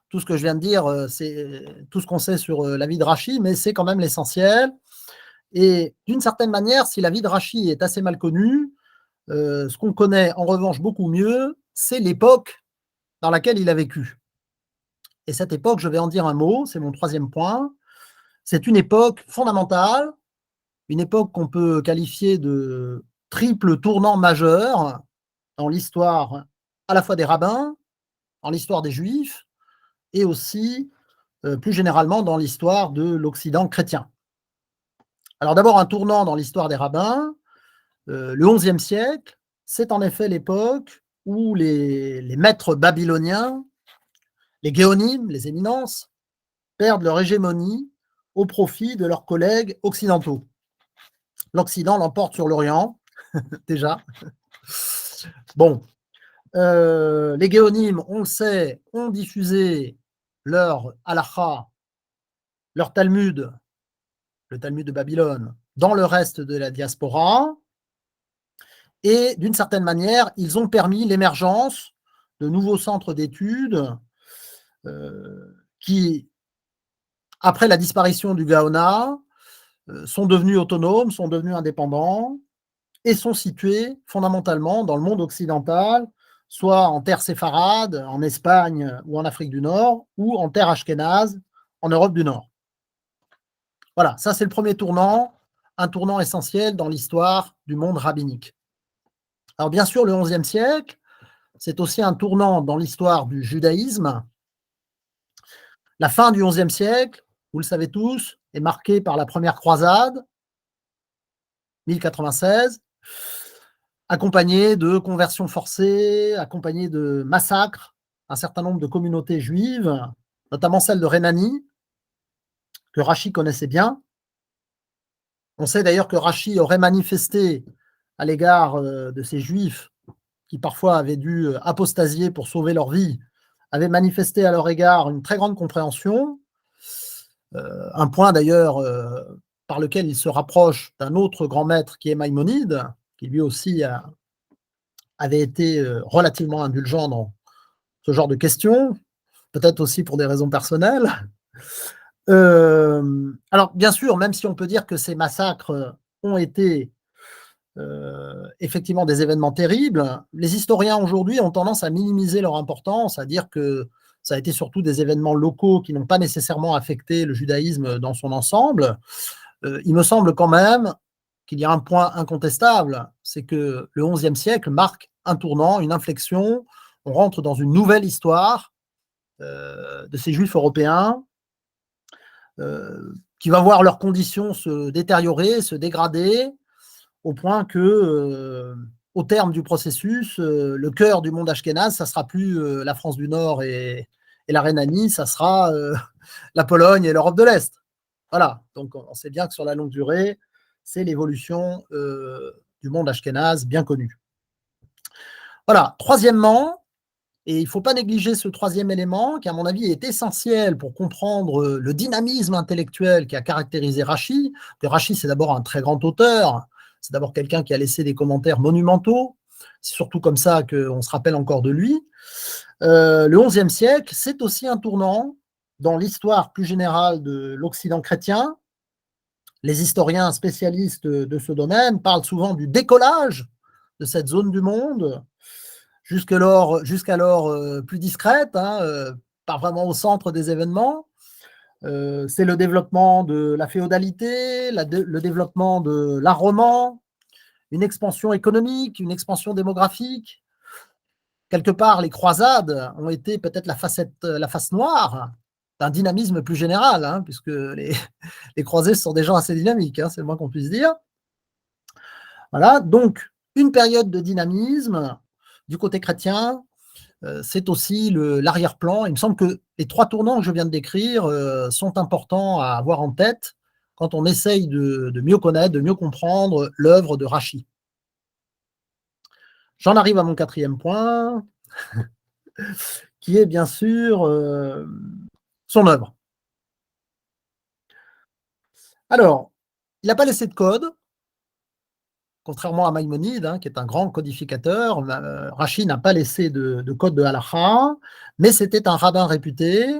tout ce que je viens de dire, c'est tout ce qu'on sait sur la vie de Rachid, mais c'est quand même l'essentiel. Et d'une certaine manière, si la vie de Rachid est assez mal connue, ce qu'on connaît en revanche beaucoup mieux, c'est l'époque dans laquelle il a vécu. Et cette époque, je vais en dire un mot, c'est mon 3e point. C'est une époque fondamentale, une époque qu'on peut qualifier de triple tournant majeur dans l'histoire à la fois des rabbins, dans l'histoire des juifs, et aussi, plus généralement, dans l'histoire de l'Occident chrétien. Alors d'abord, un tournant dans l'histoire des rabbins, le XIe siècle, c'est en effet l'époque où les maîtres babyloniens, les géonimes, les éminences, perdent leur hégémonie au profit de leurs collègues occidentaux. L'Occident l'emporte sur l'Orient, déjà. Bon, les géonimes, on le sait, ont diffusé leur halakha, leur Talmud, le Talmud de Babylone, dans le reste de la diaspora. Et d'une certaine manière, ils ont permis l'émergence de nouveaux centres d'études qui, après la disparition du Gaona, sont devenus autonomes, sont devenus indépendants et sont situés fondamentalement dans le monde occidental, soit en terre séfarade, en Espagne ou en Afrique du Nord, ou en terre ashkénaze, en Europe du Nord. Voilà, ça c'est le premier tournant, un tournant essentiel dans l'histoire du monde rabbinique. Alors bien sûr, le XIe siècle, c'est aussi un tournant dans l'histoire du judaïsme. La fin du XIe siècle, vous le savez tous, est marquée par la première croisade, 1096, accompagnée de conversions forcées, accompagnée de massacres, un certain nombre de communautés juives, notamment celle de Rhénanie, que Rachi connaissait bien. On sait d'ailleurs que Rachi aurait manifesté à l'égard de ces juifs qui parfois avaient dû apostasier pour sauver leur vie, avait manifesté à leur égard une très grande compréhension, un point d'ailleurs par lequel il se rapproche d'un autre grand maître qui est Maïmonide, qui lui aussi avait été relativement indulgent dans ce genre de questions, peut-être aussi pour des raisons personnelles. Alors bien sûr, même si on peut dire que ces massacres ont été effectivement des événements terribles, les historiens aujourd'hui ont tendance à minimiser leur importance, à dire que ça a été surtout des événements locaux qui n'ont pas nécessairement affecté le judaïsme dans son ensemble. Il me semble quand même qu'il y a un point incontestable, c'est que le XIe siècle marque un tournant, une inflexion. On rentre dans une nouvelle histoire de ces juifs européens qui va voir leurs conditions se détériorer, se dégrader, au point que, au terme du processus, le cœur du monde ashkénaze, ça ne sera plus la France du Nord et la Rhénanie, ça sera la Pologne et l'Europe de l'Est. Voilà, donc on sait bien que sur la longue durée, c'est l'évolution du monde ashkénaze bien connue. Voilà, troisièmement, et il ne faut pas négliger ce troisième élément qui, à mon avis, est essentiel pour comprendre le dynamisme intellectuel qui a caractérisé Rachi. Rachi, c'est d'abord un très grand auteur, c'est d'abord quelqu'un qui a laissé des commentaires monumentaux, c'est surtout comme ça qu'on se rappelle encore de lui. Le XIe siècle, c'est aussi un tournant dans l'histoire plus générale de l'Occident chrétien. Les historiens spécialistes de ce domaine parlent souvent du décollage de cette zone du monde, jusqu'alors plus discrète, pas vraiment au centre des événements. C'est le développement de la féodalité, le développement de l'art roman, une expansion économique, une expansion démographique. Quelque part, les croisades ont été peut-être la face noire d'un dynamisme plus général, puisque les croisés sont des gens assez dynamiques, c'est le moins qu'on puisse dire. Voilà, donc une période de dynamisme du côté chrétien, c'est aussi l'arrière-plan. Il me semble que les trois tournants que je viens de décrire sont importants à avoir en tête quand on essaye de mieux connaître, de mieux comprendre l'œuvre de Rachi. J'en arrive à mon quatrième point, qui est bien sûr son œuvre. Alors, il n'a pas laissé de code, contrairement à Maïmonide, qui est un grand codificateur. Rachi n'a pas laissé de code de halakha, mais c'était un rabbin réputé,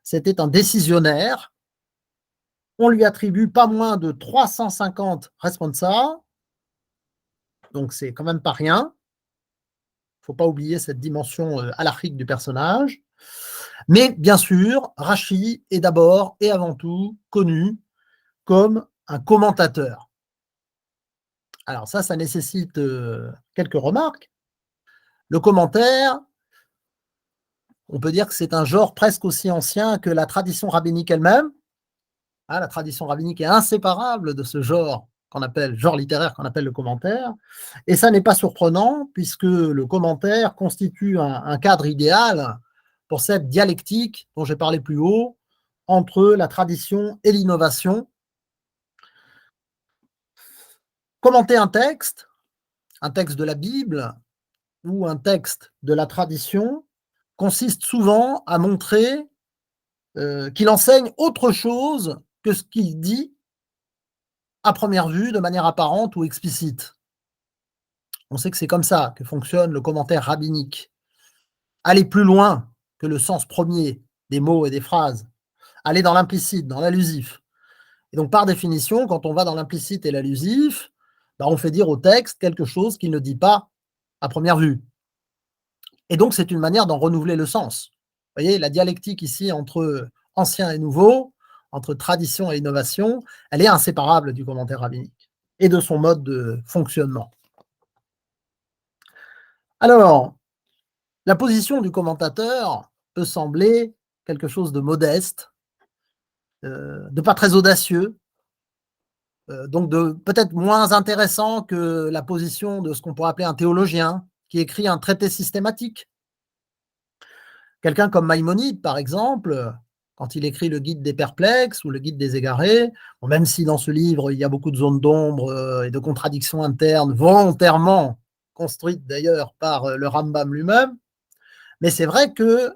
c'était un décisionnaire. On lui attribue pas moins de 350 responsa, donc c'est quand même pas rien. Il ne faut pas oublier cette dimension halakhique du personnage. Mais bien sûr, Rachi est d'abord et avant tout connu comme un commentateur. Alors ça nécessite quelques remarques. Le commentaire, on peut dire que c'est un genre presque aussi ancien que la tradition rabbinique elle-même. La tradition rabbinique est inséparable de ce genre qu'on appelle, genre littéraire qu'on appelle le commentaire. Et ça n'est pas surprenant, puisque le commentaire constitue un cadre idéal pour cette dialectique dont j'ai parlé plus haut, entre la tradition et l'innovation. Commenter un texte de la Bible ou un texte de la tradition, consiste souvent à montrer qu'il enseigne autre chose que ce qu'il dit à première vue, de manière apparente ou explicite. On sait que c'est comme ça que fonctionne le commentaire rabbinique. Aller plus loin que le sens premier des mots et des phrases, aller dans l'implicite, dans l'allusif. Et donc, par définition, quand on va dans l'implicite et l'allusif, on fait dire au texte quelque chose qu'il ne dit pas à première vue. Et donc, c'est une manière d'en renouveler le sens. Vous voyez, la dialectique ici entre ancien et nouveau, entre tradition et innovation, elle est inséparable du commentaire rabbinique et de son mode de fonctionnement. Alors, la position du commentateur peut sembler quelque chose de modeste, de pas très audacieux, donc de peut-être moins intéressant que la position de ce qu'on pourrait appeler un théologien qui écrit un traité systématique. Quelqu'un comme Maïmonide, par exemple, quand il écrit le Guide des perplexes ou le Guide des égarés, bon, même si dans ce livre il y a beaucoup de zones d'ombre et de contradictions internes, volontairement construites d'ailleurs par le Rambam lui-même, mais c'est vrai que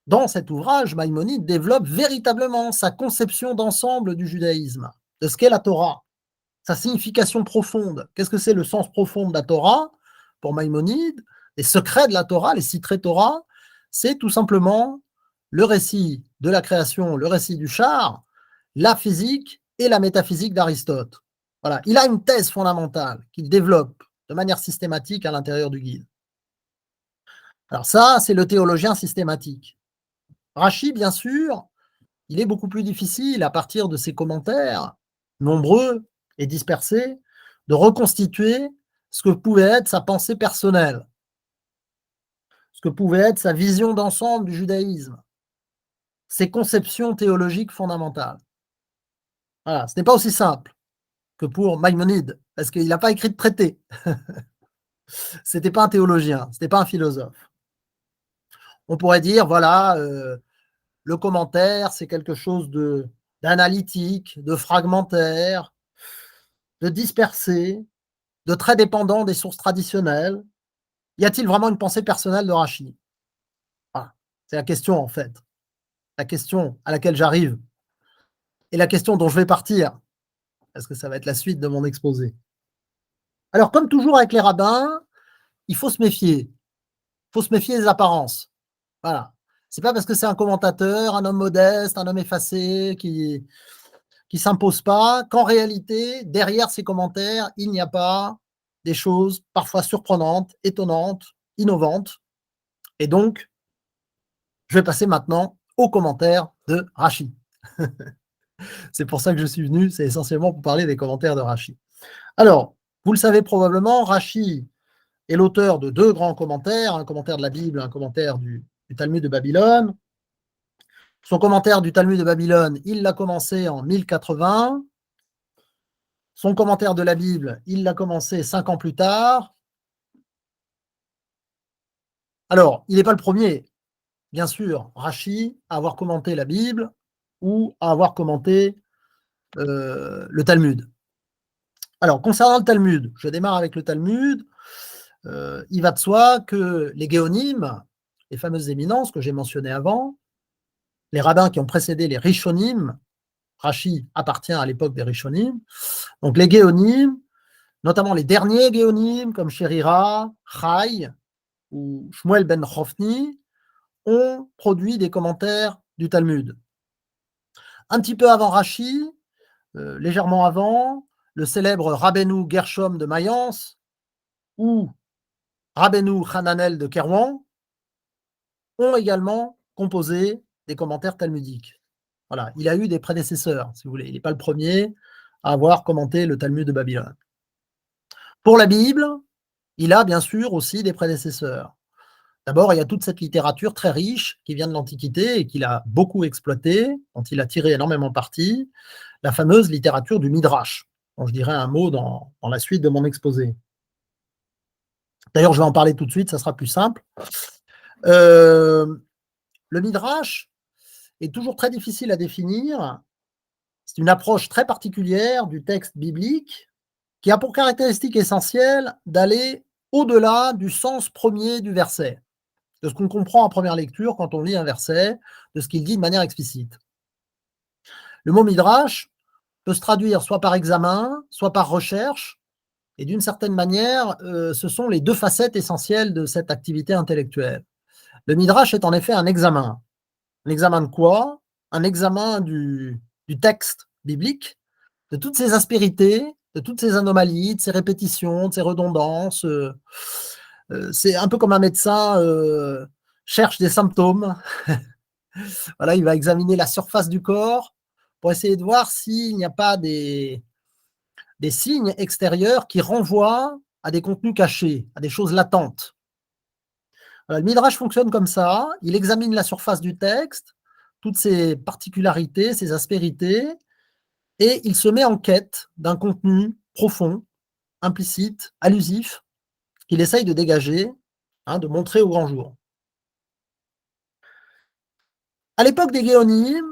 dans cet ouvrage, Maïmonide développe véritablement sa conception d'ensemble du judaïsme, de ce qu'est la Torah, sa signification profonde. Qu'est-ce que c'est le sens profond de la Torah pour Maïmonide? Les secrets de la Torah, les secrets Torah, c'est tout simplement le récit de la création, le récit du char, la physique et la métaphysique d'Aristote. Voilà, il a une thèse fondamentale qu'il développe de manière systématique à l'intérieur du guide. Alors ça, c'est le théologien systématique. Rachi, bien sûr, il est beaucoup plus difficile, à partir de ses commentaires, nombreux et dispersés, de reconstituer ce que pouvait être sa pensée personnelle, ce que pouvait être sa vision d'ensemble du judaïsme, ses conceptions théologiques fondamentales. Voilà, ce n'est pas aussi simple que pour Maïmonide, parce qu'il n'a pas écrit de traité. Ce n'était pas un théologien, ce n'était pas un philosophe. On pourrait dire, voilà, le commentaire, c'est quelque chose d'analytique, de fragmentaire, de dispersé, de très dépendant des sources traditionnelles. Y a-t-il vraiment une pensée personnelle de Rachi? Voilà. C'est la question, en fait. La question à laquelle j'arrive. Et la question dont je vais partir, parce que ça va être la suite de mon exposé. Alors, comme toujours avec les rabbins, il faut se méfier. Il faut se méfier des apparences. Voilà. C'est pas parce que c'est un commentateur, un homme modeste, un homme effacé, qui s'impose pas, qu'en réalité, derrière ces commentaires, il n'y a pas des choses parfois surprenantes, étonnantes, innovantes. Et donc, je vais passer maintenant aux commentaires de Rachi. C'est pour ça que je suis venu, c'est essentiellement pour parler des commentaires de Rachi. Alors, vous le savez probablement, Rachi est l'auteur de deux grands commentaires, un commentaire de la Bible, un commentaire du Talmud de Babylone. Son commentaire du Talmud de Babylone, il l'a commencé en 1080. Son commentaire de la Bible, il l'a commencé 5 ans plus tard. Alors, il n'est pas le premier, bien sûr, Rachi, à avoir commenté la Bible ou à avoir commenté le Talmud. Alors, concernant le Talmud, je démarre avec le Talmud. Il va de soi que les Géonim, les fameuses éminences que j'ai mentionnées avant, les rabbins qui ont précédé les Rishonim, Rachi appartient à l'époque des Rishonim, donc les Géonim, notamment les derniers Géonim comme Sherira, Chai ou Shmuel ben Chofni, ont produit des commentaires du Talmud. Un petit peu avant Rachi, légèrement avant, le célèbre Rabbeinu Gershom de Mayence ou Rabbeinu Hananel de Kerouan ont également composé des commentaires talmudiques. Voilà, il a eu des prédécesseurs, si vous voulez. Il n'est pas le premier à avoir commenté le Talmud de Babylone. Pour la Bible, il a bien sûr aussi des prédécesseurs. D'abord, il y a toute cette littérature très riche qui vient de l'Antiquité et qu'il a beaucoup exploitée, dont il a tiré énormément parti, la fameuse littérature du Midrash, dont je dirai un mot dans la suite de mon exposé. D'ailleurs, je vais en parler tout de suite, ça sera plus simple. Le Midrash est toujours très difficile à définir. C'est une approche très particulière du texte biblique qui a pour caractéristique essentielle d'aller au-delà du sens premier du verset, de ce qu'on comprend en première lecture quand on lit un verset, de ce qu'il dit de manière explicite. Le mot Midrash peut se traduire soit par examen, soit par recherche, et d'une certaine manière, ce sont les deux facettes essentielles de cette activité intellectuelle. Le Midrash est en effet un examen. Un examen de quoi? Un examen du texte biblique, de toutes ses aspérités, de toutes ses anomalies, de ses répétitions, de ses redondances. C'est un peu comme un médecin cherche des symptômes. Voilà, il va examiner la surface du corps pour essayer de voir s'il n'y a pas des signes extérieurs qui renvoient à des contenus cachés, à des choses latentes. Le Midrash fonctionne comme ça, il examine la surface du texte, toutes ses particularités, ses aspérités, et il se met en quête d'un contenu profond, implicite, allusif, qu'il essaye de dégager, de montrer au grand jour. À l'époque des Géonim,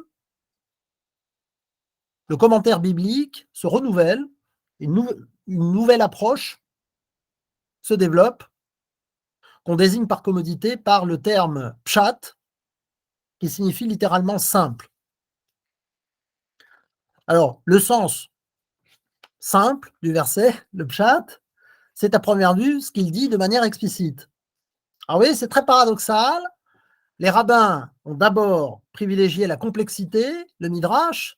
le commentaire biblique se renouvelle, une nouvelle approche se développe, qu'on désigne par commodité par le terme pshat, qui signifie littéralement simple. Alors, le sens simple du verset, le pshat, c'est à première vue ce qu'il dit de manière explicite. Ah oui, c'est très paradoxal. Les rabbins ont d'abord privilégié la complexité, le midrash,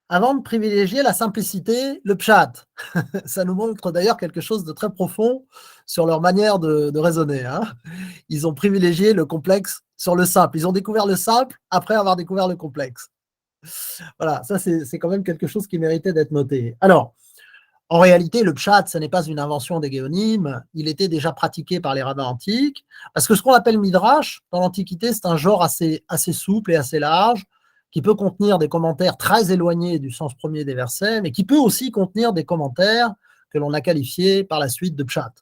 avant de privilégier la simplicité, le pshat. Ça nous montre d'ailleurs quelque chose de très profond sur leur manière de raisonner. Ils ont privilégié le complexe sur le simple. Ils ont découvert le simple après avoir découvert le complexe. Voilà, ça c'est quand même quelque chose qui méritait d'être noté. Alors, en réalité, le pshat, ce n'est pas une invention des Géonim, il était déjà pratiqué par les rabbins antiques, parce que ce qu'on appelle midrash, dans l'Antiquité, c'est un genre assez souple et assez large, qui peut contenir des commentaires très éloignés du sens premier des versets, mais qui peut aussi contenir des commentaires que l'on a qualifiés par la suite de pshat.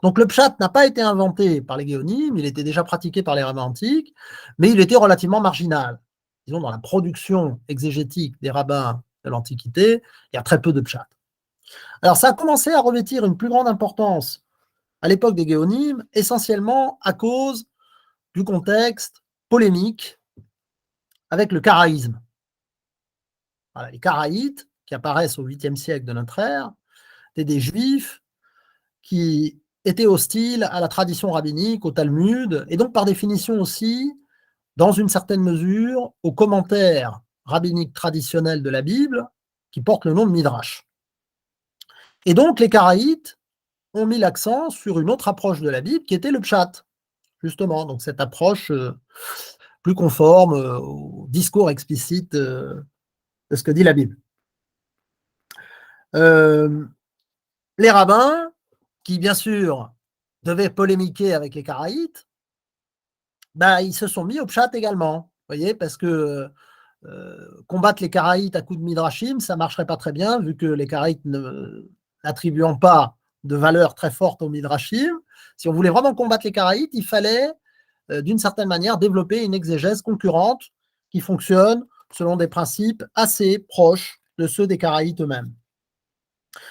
Donc le pshat n'a pas été inventé par les Géonim, il était déjà pratiqué par les rabbins antiques, mais il était relativement marginal. Disons, dans la production exégétique des rabbins de l'Antiquité, il y a très peu de pshat. Alors, ça a commencé à revêtir une plus grande importance à l'époque des Géonim, essentiellement à cause du contexte polémique avec le karaïsme. Voilà, les karaïtes, qui apparaissent au 8e siècle de notre ère, étaient des juifs qui étaient hostiles à la tradition rabbinique, au Talmud, et donc par définition aussi, dans une certaine mesure, aux commentaires rabbiniques traditionnels de la Bible, qui portent le nom de Midrash. Et donc, les karaïtes ont mis l'accent sur une autre approche de la Bible qui était le pshat, justement. Donc, cette approche plus conforme au discours explicite de ce que dit la Bible. Les rabbins, qui bien sûr devaient polémiquer avec les karaïtes, ils se sont mis au pshat également. Vous voyez, parce que combattre les karaïtes à coups de midrashim, ça ne marcherait pas très bien, vu que les karaïtes n'attribuant pas de valeur très forte au midrashim. Si on voulait vraiment combattre les karaïtes, il fallait, d'une certaine manière, développer une exégèse concurrente qui fonctionne selon des principes assez proches de ceux des karaïtes eux-mêmes.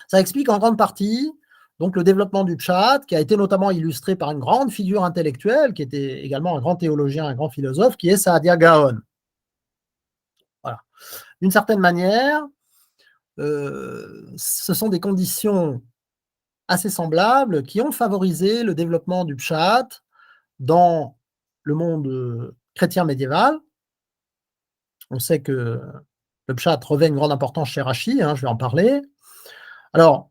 Ça explique en grande partie donc le développement du pshat, qui a été notamment illustré par une grande figure intellectuelle, qui était également un grand théologien, un grand philosophe, qui est Saadia Gaon. Voilà. D'une certaine manière, ce sont des conditions assez semblables qui ont favorisé le développement du pshat dans le monde chrétien médiéval. On sait que le pshat revêt une grande importance chez Rashi, je vais en parler. Alors,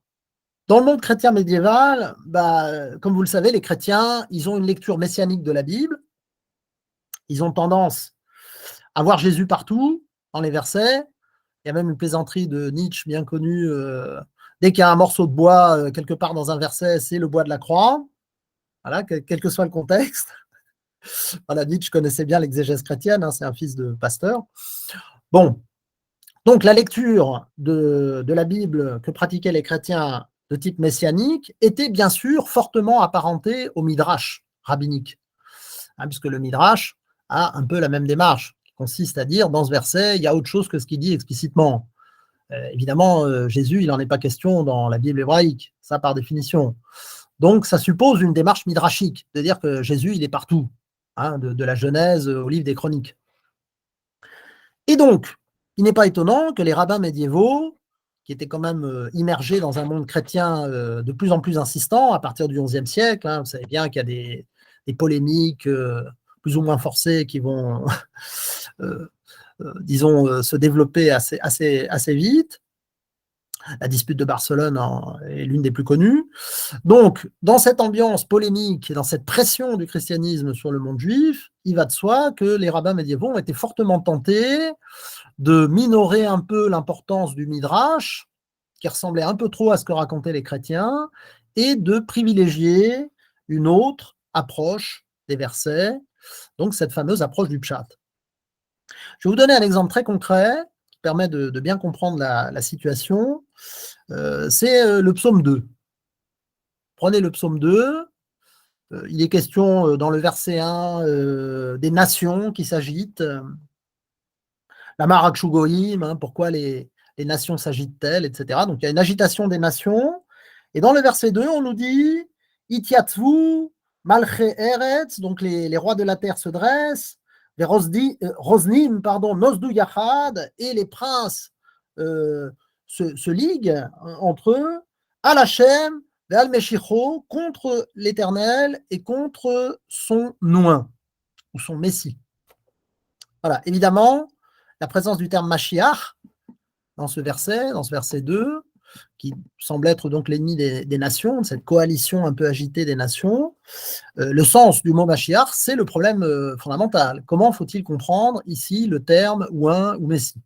dans le monde chrétien médiéval, comme vous le savez, les chrétiens, ils ont une lecture messianique de la Bible. Ils ont tendance à voir Jésus partout, dans les versets. Il y a même une plaisanterie de Nietzsche bien connue. Dès qu'il y a un morceau de bois quelque part dans un verset, c'est le bois de la croix. Voilà, quel que soit le contexte. Voilà, Nietzsche connaissait bien l'exégèse chrétienne, hein, c'est un fils de pasteur. Bon, donc la lecture de la Bible que pratiquaient les chrétiens de type messianique était bien sûr fortement apparentée au Midrash rabbinique, hein, puisque le Midrash a un peu la même démarche, qui consiste à dire, dans ce verset, il y a autre chose que ce qu'il dit explicitement. Évidemment, Jésus, il n'en est pas question dans la Bible hébraïque, ça par définition. Donc, ça suppose une démarche midrashique, de dire que Jésus, il est partout, hein, de la Genèse au livre des Chroniques. Et donc, il n'est pas étonnant que les rabbins médiévaux, qui étaient quand même immergés dans un monde chrétien de plus en plus insistant à partir du XIe siècle, hein, vous savez bien qu'il y a des polémiques plus ou moins forcées qui vont, disons, se développer assez vite. La dispute de Barcelone est l'une des plus connues. Donc, dans cette ambiance polémique et dans cette pression du christianisme sur le monde juif, il va de soi que les rabbins médiévaux ont été fortement tentés de minorer un peu l'importance du Midrash, qui ressemblait un peu trop à ce que racontaient les chrétiens, et de privilégier une autre approche des versets, donc cette fameuse approche du pshat. Je vais vous donner un exemple très concret qui permet de bien comprendre la situation. C'est le psaume 2. Prenez le psaume 2. Il est question dans le verset 1 des nations qui s'agitent. La Marak Shugoïm, hein, pourquoi les nations s'agitent-elles, etc. Donc il y a une agitation des nations. Et dans le verset 2, on nous dit Itiatvu, Malché Eretz, donc les rois de la terre se dressent, les Rosnim, Nosdu Yachad, et les princes se liguent entre eux, à Hachem, Ve'al Meshicho, contre l'Éternel et contre son Nouin, ou son Messie. Voilà, évidemment, la présence du terme Mashiach dans ce verset 2, qui semble être donc l'ennemi des nations, de cette coalition un peu agitée des nations, le sens du mot Mashiach, c'est le problème fondamental. Comment faut-il comprendre ici le terme ouin ou Messie?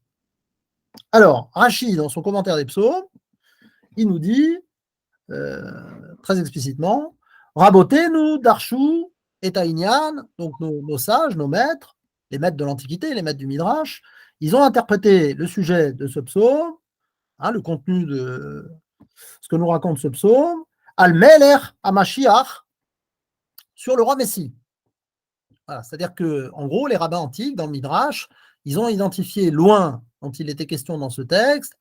Alors, Rashi, dans son commentaire des psaumes, il nous dit très explicitement Rabotenu, Darshu, et Taïnian, donc nos sages, nos maîtres, les maîtres de l'Antiquité, les maîtres du Midrash, ils ont interprété le sujet de ce psaume, hein, le contenu de ce que nous raconte ce psaume, Al-Melech HaMashiach, sur le roi Messie. Voilà, c'est-à-dire que, en gros, les rabbins antiques, dans le Midrash, ils ont identifié loin dont il était question dans ce texte,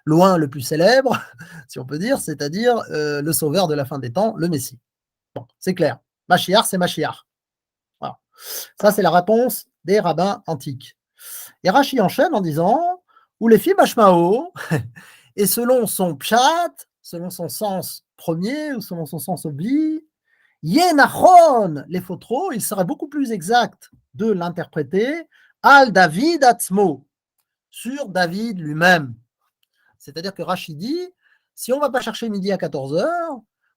loin le plus célèbre, si on peut dire, c'est-à-dire le sauveur de la fin des temps, le Messie. Bon, c'est clair. Mashiach, c'est Mashiach. Voilà. Ça, c'est la réponse des rabbins antiques. Et Rashi enchaîne en disant ou les filles Mashmao, et selon son pshat, selon son sens premier ou selon son sens oubli, Yenachon, les faux il serait beaucoup plus exact de l'interpréter al David Atzmo, sur David lui-même. C'est-à-dire que Rashi dit, si on ne va pas chercher midi à 14h,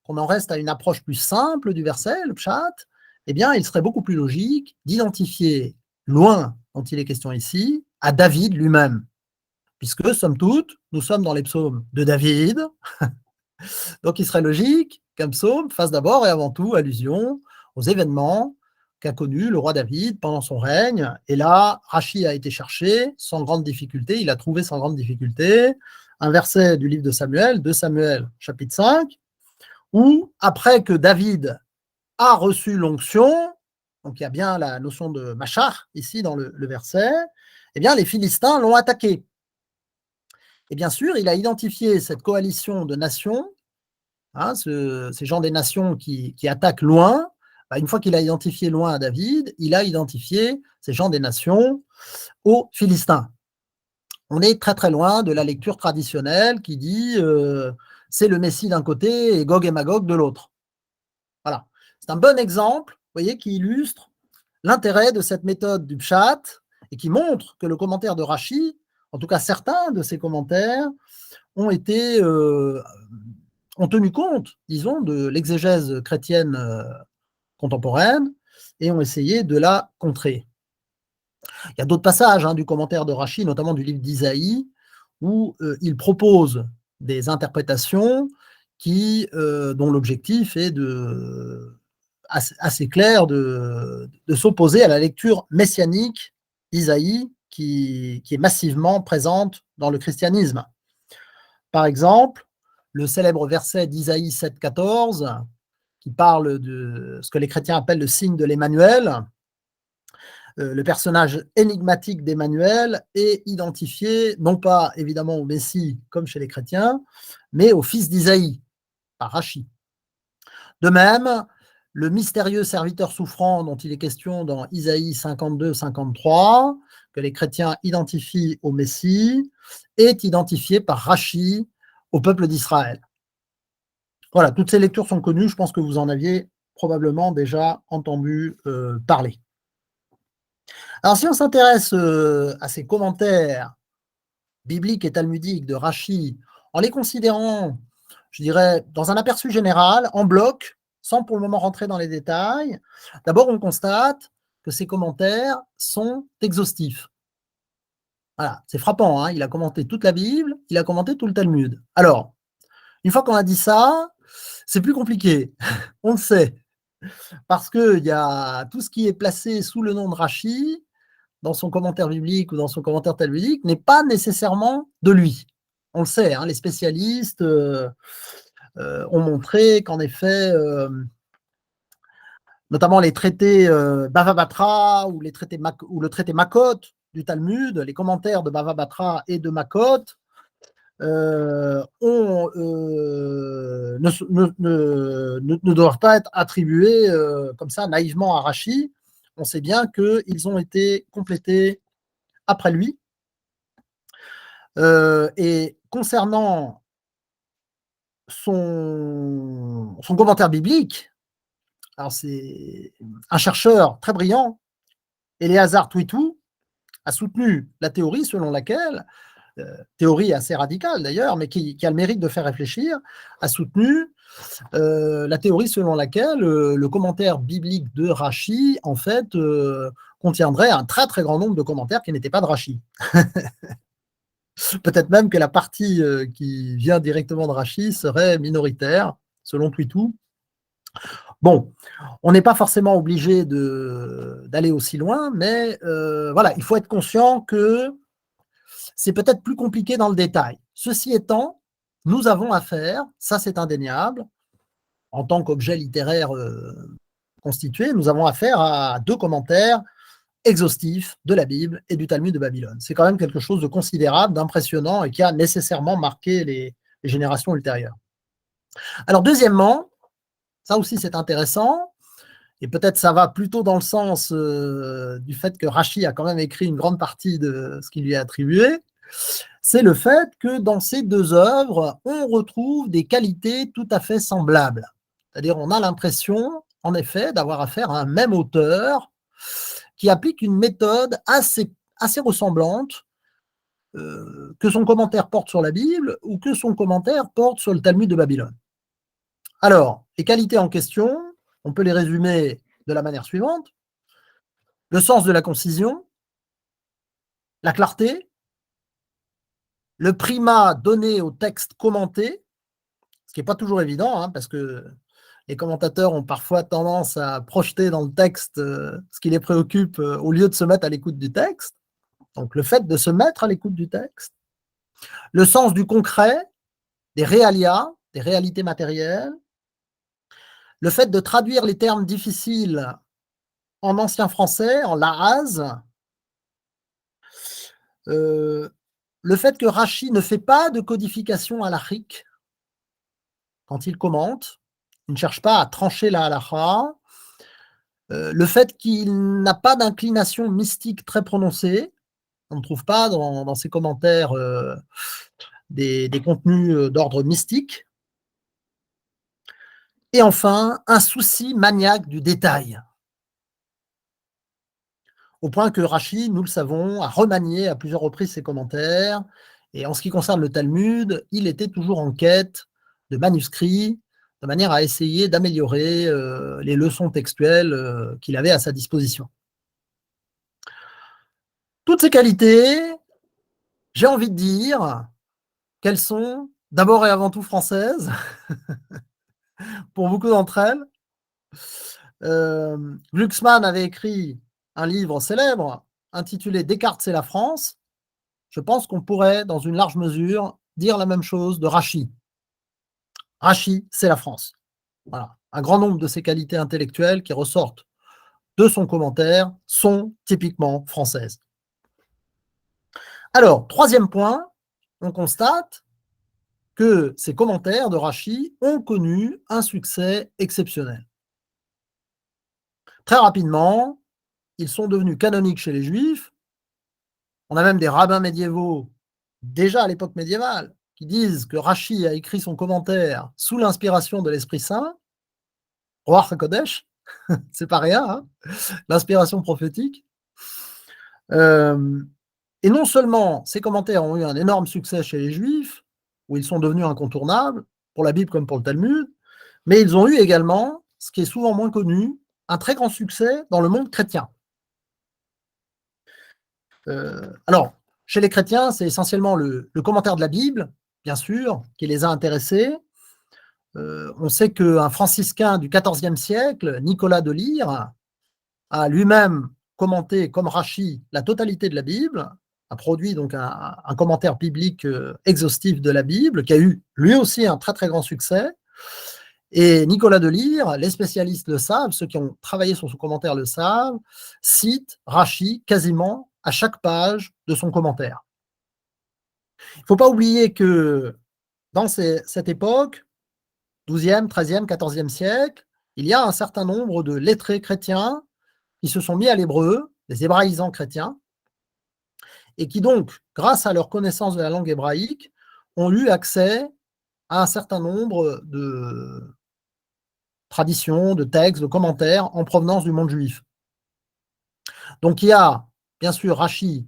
qu'on en reste à une approche plus simple du verset, le pshat, eh bien, il serait beaucoup plus logique d'identifier loin dont il est question ici à David lui-même. Puisque, somme toute, nous sommes dans les psaumes de David. Donc, il serait logique qu'un psaume fasse d'abord et avant tout allusion aux événements qu'a connus le roi David pendant son règne. Et là, Rashi a été cherché sans grande difficulté, il a trouvé sans grande difficulté un verset du livre de Samuel, 2 Samuel, chapitre 5, où, après que David a reçu l'onction, donc il y a bien la notion de Machar ici dans le verset, eh bien, les Philistins l'ont attaqué. Et bien sûr, il a identifié cette coalition de nations, hein, ces gens des nations qui attaquent loin. Bah, une fois qu'il a identifié loin à David, il a identifié ces gens des nations aux Philistins. On est très très loin de la lecture traditionnelle qui dit c'est le Messie d'un côté et Gog et Magog de l'autre. Voilà. C'est un bon exemple, vous voyez, qui illustre l'intérêt de cette méthode du pshat et qui montre que le commentaire de Rashi, en tout cas certains de ces commentaires, ont tenu compte, disons, de l'exégèse chrétienne contemporaine et ont essayé de la contrer. Il y a d'autres passages du commentaire de Rashi, notamment du livre d'Isaïe, où il propose des interprétations dont l'objectif est assez clair de s'opposer à la lecture messianique d'Isaïe qui est massivement présente dans le christianisme. Par exemple, le célèbre verset d'Isaïe 7,14 qui parle de ce que les chrétiens appellent le signe de l'Emmanuel. Le personnage énigmatique d'Emmanuel est identifié non pas évidemment au Messie comme chez les chrétiens, mais au fils d'Isaïe, par Rachi. De même, le mystérieux serviteur souffrant dont il est question dans Isaïe 52-53, que les chrétiens identifient au Messie, est identifié par Rachi au peuple d'Israël. Voilà, toutes ces lectures sont connues, je pense que vous en aviez probablement déjà entendu parler. Alors si on s'intéresse à ces commentaires bibliques et talmudiques de Rachi, en les considérant, je dirais, dans un aperçu général, en bloc, sans pour le moment rentrer dans les détails, d'abord on constate que ces commentaires sont exhaustifs. Voilà, c'est frappant, hein, il a commenté toute la Bible, il a commenté tout le Talmud. Alors, une fois qu'on a dit ça, c'est plus compliqué, on le sait, parce qu'il y a tout ce qui est placé sous le nom de Rachi, dans son commentaire biblique ou dans son commentaire talmudique, n'est pas nécessairement de lui. On le sait, hein, les spécialistes ont montré qu'en effet, notamment les traités Bava Batra ou le traité Makot du Talmud, les commentaires de Bava Batra et de Makot, ne doivent pas être attribués comme ça naïvement à Rachi. On sait bien qu'ils ont été complétés après lui. Et concernant son commentaire biblique, alors c'est un chercheur très brillant, Éléazar Twitou, a soutenu la théorie selon laquelle, théorie assez radicale d'ailleurs, mais qui a le mérite de faire réfléchir, a soutenu la théorie selon laquelle le commentaire biblique de Rachi, en fait, contiendrait un très très grand nombre de commentaires qui n'étaient pas de Rachi. Peut-être même que la partie qui vient directement de Rachi serait minoritaire, selon Twitou. Bon, on n'est pas forcément obligé d'aller aussi loin, mais voilà, il faut être conscient que c'est peut-être plus compliqué dans le détail. Ceci étant, nous avons affaire, ça c'est indéniable, en tant qu'objet littéraire constitué, nous avons affaire à deux commentaires exhaustifs de la Bible et du Talmud de Babylone. C'est quand même quelque chose de considérable, d'impressionnant et qui a nécessairement marqué les générations ultérieures. Alors deuxièmement, ça aussi c'est intéressant, et peut-être ça va plutôt dans le sens du fait que Rachi a quand même écrit une grande partie de ce qui lui est attribué, c'est le fait que dans ces deux œuvres, on retrouve des qualités tout à fait semblables. C'est-à-dire on a l'impression, en effet, d'avoir affaire à un même auteur qui applique une méthode assez ressemblante que son commentaire porte sur la Bible ou que son commentaire porte sur le Talmud de Babylone. Alors, les qualités en question, on peut les résumer de la manière suivante. Le sens de la concision, la clarté, le primat donné au texte commenté, ce qui n'est pas toujours évident, hein, parce que les commentateurs ont parfois tendance à projeter dans le texte ce qui les préoccupe au lieu de se mettre à l'écoute du texte. Donc le fait de se mettre à l'écoute du texte. Le sens du concret, des réalia, des réalités matérielles. Le fait de traduire les termes difficiles en ancien français, en lahaz. Le fait que Rachi ne fait pas de codification halachique quand il commente, il ne cherche pas à trancher la halakha. Le fait qu'il n'a pas d'inclination mystique très prononcée, on ne trouve pas dans ses commentaires des contenus d'ordre mystique. Et enfin, un souci maniaque du détail. Au point que Rachi, nous le savons, a remanié à plusieurs reprises ses commentaires. Et en ce qui concerne le Talmud, il était toujours en quête de manuscrits, de manière à essayer d'améliorer les leçons textuelles qu'il avait à sa disposition. Toutes ces qualités, j'ai envie de dire qu'elles sont d'abord et avant tout françaises, pour beaucoup d'entre elles. Glucksmann avait écrit un livre célèbre intitulé Descartes, c'est la France. Je pense qu'on pourrait, dans une large mesure, dire la même chose de Rachi. Rachi, c'est la France. Voilà. Un grand nombre de ses qualités intellectuelles qui ressortent de son commentaire sont typiquement françaises. Alors, troisième point, on constate que ces commentaires de Rachi ont connu un succès exceptionnel. Très rapidement, ils sont devenus canoniques chez les Juifs. On a même des rabbins médiévaux, déjà à l'époque médiévale, qui disent que Rachi a écrit son commentaire sous l'inspiration de l'Esprit Saint. Ruach HaKodesh, c'est pas rien, hein, l'inspiration prophétique. Et non seulement ces commentaires ont eu un énorme succès chez les Juifs, où ils sont devenus incontournables, pour la Bible comme pour le Talmud, mais ils ont eu également, ce qui est souvent moins connu, un très grand succès dans le monde chrétien. Alors, chez les chrétiens, c'est essentiellement le commentaire de la Bible, bien sûr, qui les a intéressés. On sait qu'un franciscain du XIVe siècle, Nicolas de Lyre, a lui-même commenté, comme Rachi, la totalité de la Bible, a produit donc un commentaire biblique exhaustif de la Bible, qui a eu lui aussi un très très grand succès. Et Nicolas de Lyre, les spécialistes le savent, ceux qui ont travaillé sur son commentaire le savent, cite Rachi quasiment à chaque page de son commentaire. Il ne faut pas oublier que dans cette époque, 12e, 13e, 14e siècle, il y a un certain nombre de lettrés chrétiens qui se sont mis à l'hébreu, les hébraïsants chrétiens, et qui donc, grâce à leur connaissance de la langue hébraïque, ont eu accès à un certain nombre de traditions, de textes, de commentaires en provenance du monde juif. Donc il y a, bien sûr, Rachi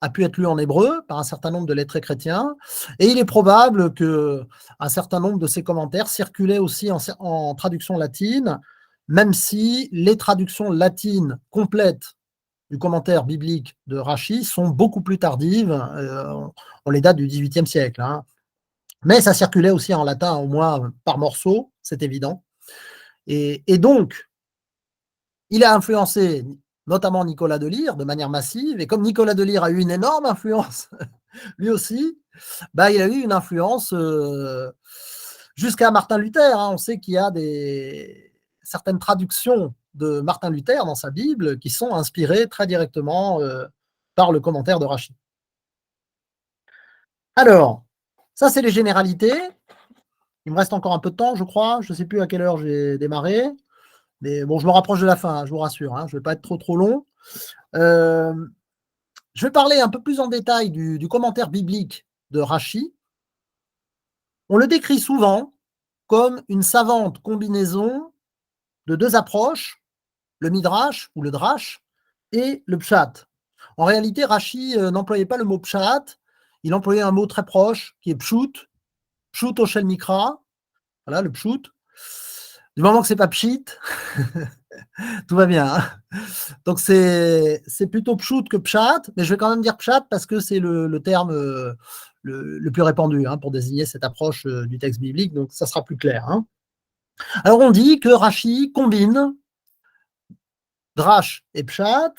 a pu être lu en hébreu par un certain nombre de lettrés chrétiens, et il est probable qu'un certain nombre de ces commentaires circulaient aussi en traduction latine, même si les traductions latines complètes du commentaire biblique de Rachi sont beaucoup plus tardives, on les date du XVIIIe siècle. Hein. Mais ça circulait aussi en latin, au moins par morceaux, c'est évident. Et donc, il a influencé notamment Nicolas de Lyre de manière massive, et comme Nicolas de Lyre a eu une énorme influence, lui aussi, bah, il a eu une influence jusqu'à Martin Luther. Hein. On sait qu'il y a certaines traductions de Martin Luther dans sa Bible qui sont inspirées très directement par le commentaire de Rachi. Alors, ça c'est les généralités. Il me reste encore un peu de temps, je crois. Je ne sais plus à quelle heure j'ai démarré. Mais bon, je me rapproche de la fin, hein, je vous rassure. Hein, je ne vais pas être trop long. Je vais parler un peu plus en détail du commentaire biblique de Rachi. On le décrit souvent comme une savante combinaison de deux approches, le midrash ou le drash et le pshat. En réalité, Rachi n'employait pas le mot pshat, il employait un mot très proche qui est pshut, pshut oshel mikra, voilà le pshut. Du moment que c'est pas pshit, tout va bien. Hein. Donc c'est plutôt pshut que pshat, mais je vais quand même dire pshat parce que c'est le terme le plus répandu hein, pour désigner cette approche du texte biblique, donc ça sera plus clair. Hein. Alors on dit que Rachi combine drash et pshat,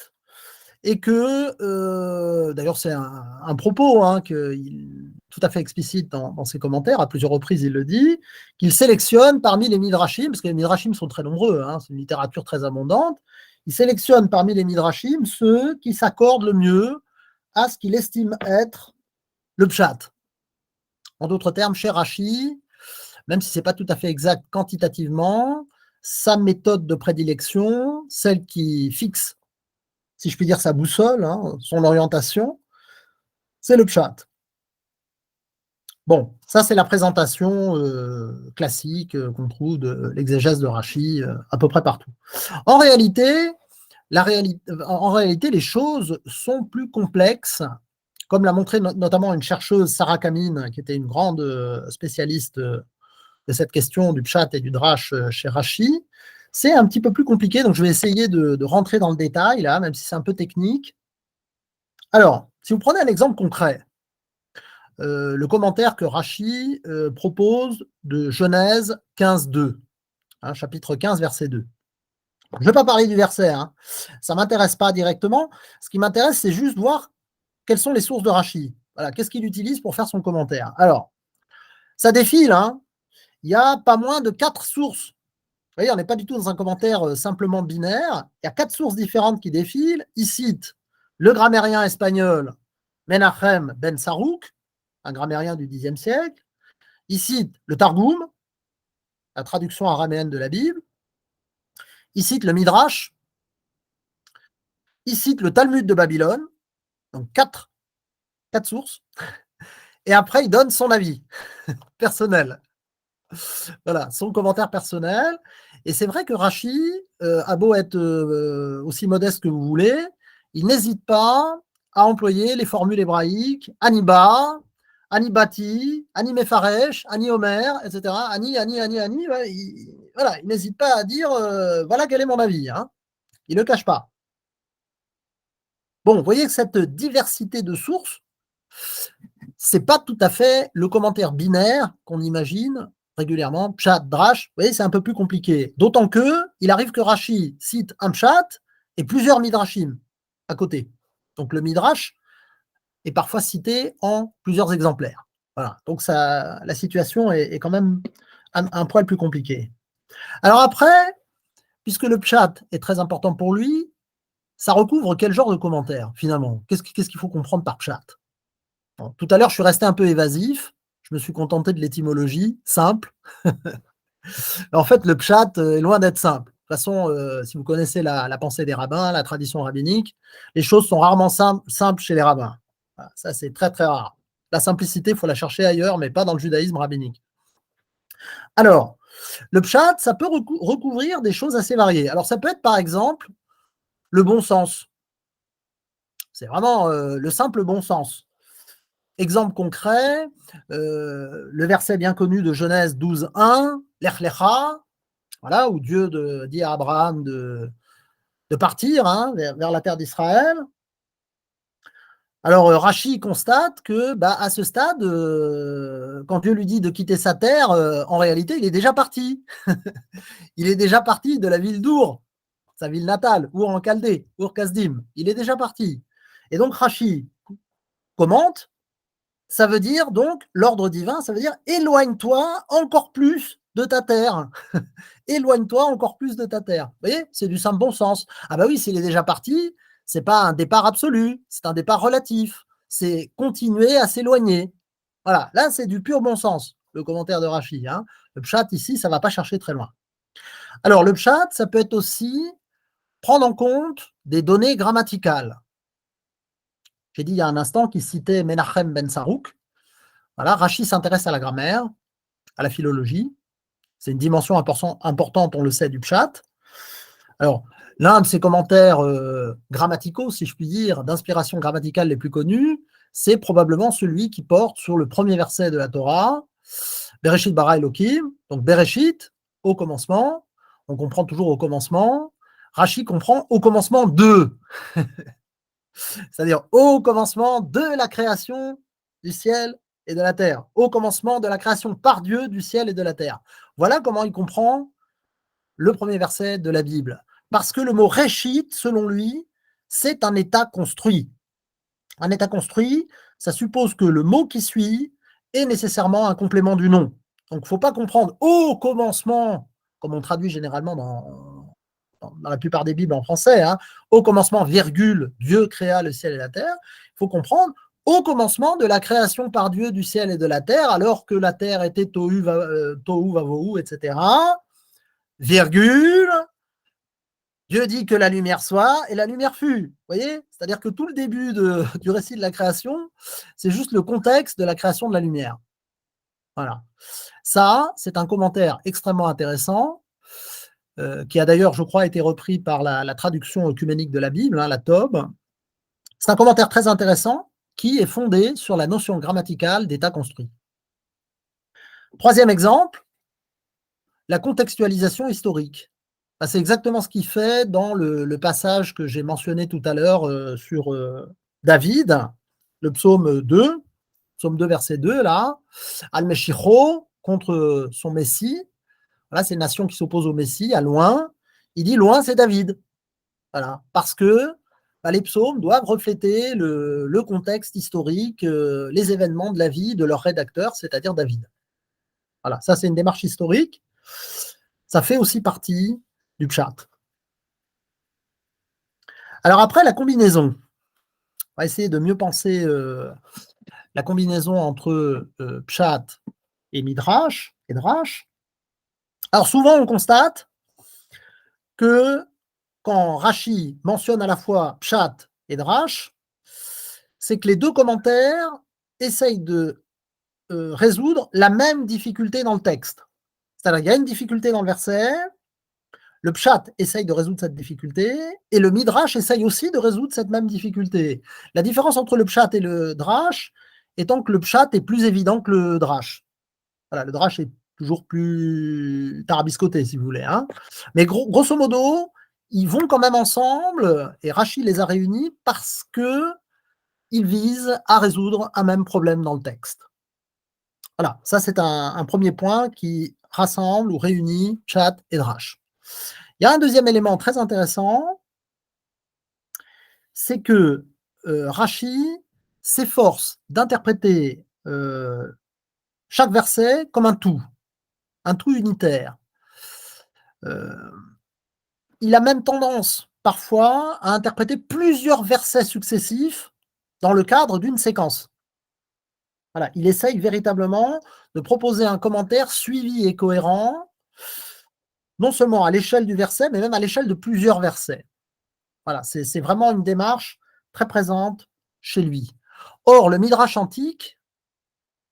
et que, d'ailleurs c'est un propos hein, tout à fait explicite dans ses commentaires, à plusieurs reprises il le dit, qu'il sélectionne parmi les midrashim, parce que les midrashim sont très nombreux, hein, c'est une littérature très abondante, il sélectionne parmi les midrashim ceux qui s'accordent le mieux à ce qu'il estime être le pshat. En d'autres termes, chez Rachi, même si ce n'est pas tout à fait exact quantitativement, sa méthode de prédilection, celle qui fixe, si je puis dire, sa boussole, hein, son orientation, c'est le pshat. Bon, ça c'est la présentation classique qu'on trouve de l'exégèse de Rachi à peu près partout. En réalité, les choses sont plus complexes, comme l'a montré notamment une chercheuse, Sarah Kamin, qui était une grande spécialiste de cette question du pshat et du drash chez Rachi. C'est un petit peu plus compliqué, donc je vais essayer de rentrer dans le détail, là, même si c'est un peu technique. Alors, si vous prenez un exemple concret, le commentaire que Rachi propose de Genèse 15.2, hein, chapitre 15, verset 2. Je ne vais pas parler du verset, hein. Ça ne m'intéresse pas directement. Ce qui m'intéresse, c'est juste voir quelles sont les sources de Rachi. Voilà, qu'est-ce qu'il utilise pour faire son commentaire. Alors, ça défile, hein. Il y a pas moins de 4 sources. Vous voyez, on n'est pas du tout dans un commentaire simplement binaire. Il y a 4 sources différentes qui défilent. Il cite le grammairien espagnol Menachem Ben Sarouk, un grammairien du Xe siècle. Il cite le Targum, la traduction araméenne de la Bible. Il cite le Midrash. Il cite le Talmud de Babylone. Donc 4 sources. Et après, il donne son avis personnel. Voilà, son commentaire personnel. Et c'est vrai que Rachi a beau être aussi modeste que vous voulez, il n'hésite pas à employer les formules hébraïques Aniba, Anibati, Ani Mefaresh, Ani Omer, etc. Ani. Ouais, il n'hésite pas à dire voilà quel est mon avis. Hein. Il ne le cache pas. Bon, vous voyez que cette diversité de sources, c'est pas tout à fait le commentaire binaire qu'on imagine régulièrement, pshat, drash, vous voyez, c'est un peu plus compliqué. D'autant que il arrive que Rashi cite un pshat et plusieurs midrashim à côté. Donc le midrash est parfois cité en plusieurs exemplaires. Voilà. Donc ça, la situation est quand même un poil plus compliquée. Alors après, puisque le pshat est très important pour lui, ça recouvre quel genre de commentaire finalement? Qu'est-ce qu'il faut comprendre par pshat? Bon, tout à l'heure, je suis resté un peu évasif. Je me suis contenté de l'étymologie simple. En fait, le pshat est loin d'être simple. De toute façon, si vous connaissez la pensée des rabbins, la tradition rabbinique, les choses sont rarement simples chez les rabbins. Voilà, ça, c'est très, très rare. La simplicité, il faut la chercher ailleurs, mais pas dans le judaïsme rabbinique. Alors, le pshat, ça peut recouvrir des choses assez variées. Alors, ça peut être, par exemple, le bon sens. C'est vraiment le simple bon sens. Exemple concret, le verset bien connu de Genèse 12:1, Lech Lecha, voilà, où Dieu dit à Abraham de partir hein, vers la terre d'Israël. Alors Rachi constate que à ce stade, quand Dieu lui dit de quitter sa terre, en réalité, il est déjà parti. Il est déjà parti de la ville d'Our, sa ville natale, Our en Chaldée, Our Kasdim. Il est déjà parti. Et donc Rachi commente. Ça veut dire donc, l'ordre divin, ça veut dire éloigne-toi encore plus de ta terre. Éloigne-toi encore plus de ta terre. Vous voyez, c'est du simple bon sens. Ah bah oui, s'il est déjà parti, c'est pas un départ absolu, c'est un départ relatif. C'est continuer à s'éloigner. Voilà, là c'est du pur bon sens, le commentaire de Rachi. Hein. Le pshat ici, ça ne va pas chercher très loin. Alors le pshat, ça peut être aussi prendre en compte des données grammaticales. J'ai dit il y a un instant qu'il citait Menachem Ben Sarouk. Voilà, Rachi s'intéresse à la grammaire, à la philologie. C'est une dimension importante, on le sait, du pshat. Alors, l'un de ses commentaires grammaticaux, si je puis dire, d'inspiration grammaticale les plus connus, c'est probablement celui qui porte sur le premier verset de la Torah, Bereshit bara Elohim, donc Bereshit, au commencement. On comprend toujours au commencement. Rachi comprend au commencement de. C'est-à-dire au commencement de la création du ciel et de la terre, au commencement de la création par Dieu du ciel et de la terre. Voilà comment il comprend le premier verset de la Bible. Parce que le mot réchit, selon lui, c'est un état construit. Un état construit, ça suppose que le mot qui suit est nécessairement un complément du nom. Donc, il ne faut pas comprendre au commencement, comme on traduit généralement dans la plupart des Bibles en français, hein, au commencement, virgule, Dieu créa le ciel et la terre. Il faut comprendre au commencement de la création par Dieu du ciel et de la terre, alors que la terre était tohu vavohu, etc. Virgule, Dieu dit que la lumière soit, et la lumière fut. Vous voyez? C'est-à-dire que tout le début du récit de la création, c'est juste le contexte de la création de la lumière. Voilà. Ça, c'est un commentaire extrêmement intéressant, qui a d'ailleurs, je crois, été repris par la traduction œcuménique de la Bible, hein, la Tob. C'est un commentaire très intéressant qui est fondé sur la notion grammaticale d'état construit. Troisième exemple, la contextualisation historique. C'est exactement ce qu'il fait dans le passage que j'ai mentionné tout à l'heure sur David, le psaume 2, verset 2, là, Al-Meshicho, contre son Messie. Voilà, c'est une nation qui s'oppose au Messie, à loin. il dit loin, c'est David. Voilà, parce que les psaumes doivent refléter le contexte historique, les événements de la vie de leur rédacteur, c'est-à-dire David. Voilà, ça c'est une démarche historique. Ça fait aussi partie du pshat. Alors après, la combinaison. On va essayer de mieux penser la combinaison entre pshat et midrash, et drash. Alors souvent, on constate que quand Rashi mentionne à la fois pshat et drash, c'est que les deux commentaires essayent de résoudre la même difficulté dans le texte. C'est-à-dire qu'il y a une difficulté dans le verset, le pshat essaye de résoudre cette difficulté, et le midrash essaye aussi de résoudre cette même difficulté. La différence entre le pshat et le drash étant que le pshat est plus évident que le drash. Voilà, le drash est toujours plus tarabiscoté, si vous voulez. Hein. Mais grosso modo, ils vont quand même ensemble, et Rashi les a réunis parce qu'ils visent à résoudre un même problème dans le texte. Voilà, ça c'est un premier point qui rassemble ou réunit pshat et drash. Il y a un deuxième élément très intéressant, c'est que Rashi s'efforce d'interpréter chaque verset comme un tout unitaire. Il a même tendance parfois à interpréter plusieurs versets successifs dans le cadre d'une séquence. Voilà, il essaye véritablement de proposer un commentaire suivi et cohérent, non seulement à l'échelle du verset, mais même à l'échelle de plusieurs versets. Voilà, c'est vraiment une démarche très présente chez lui. Or, le Midrash antique,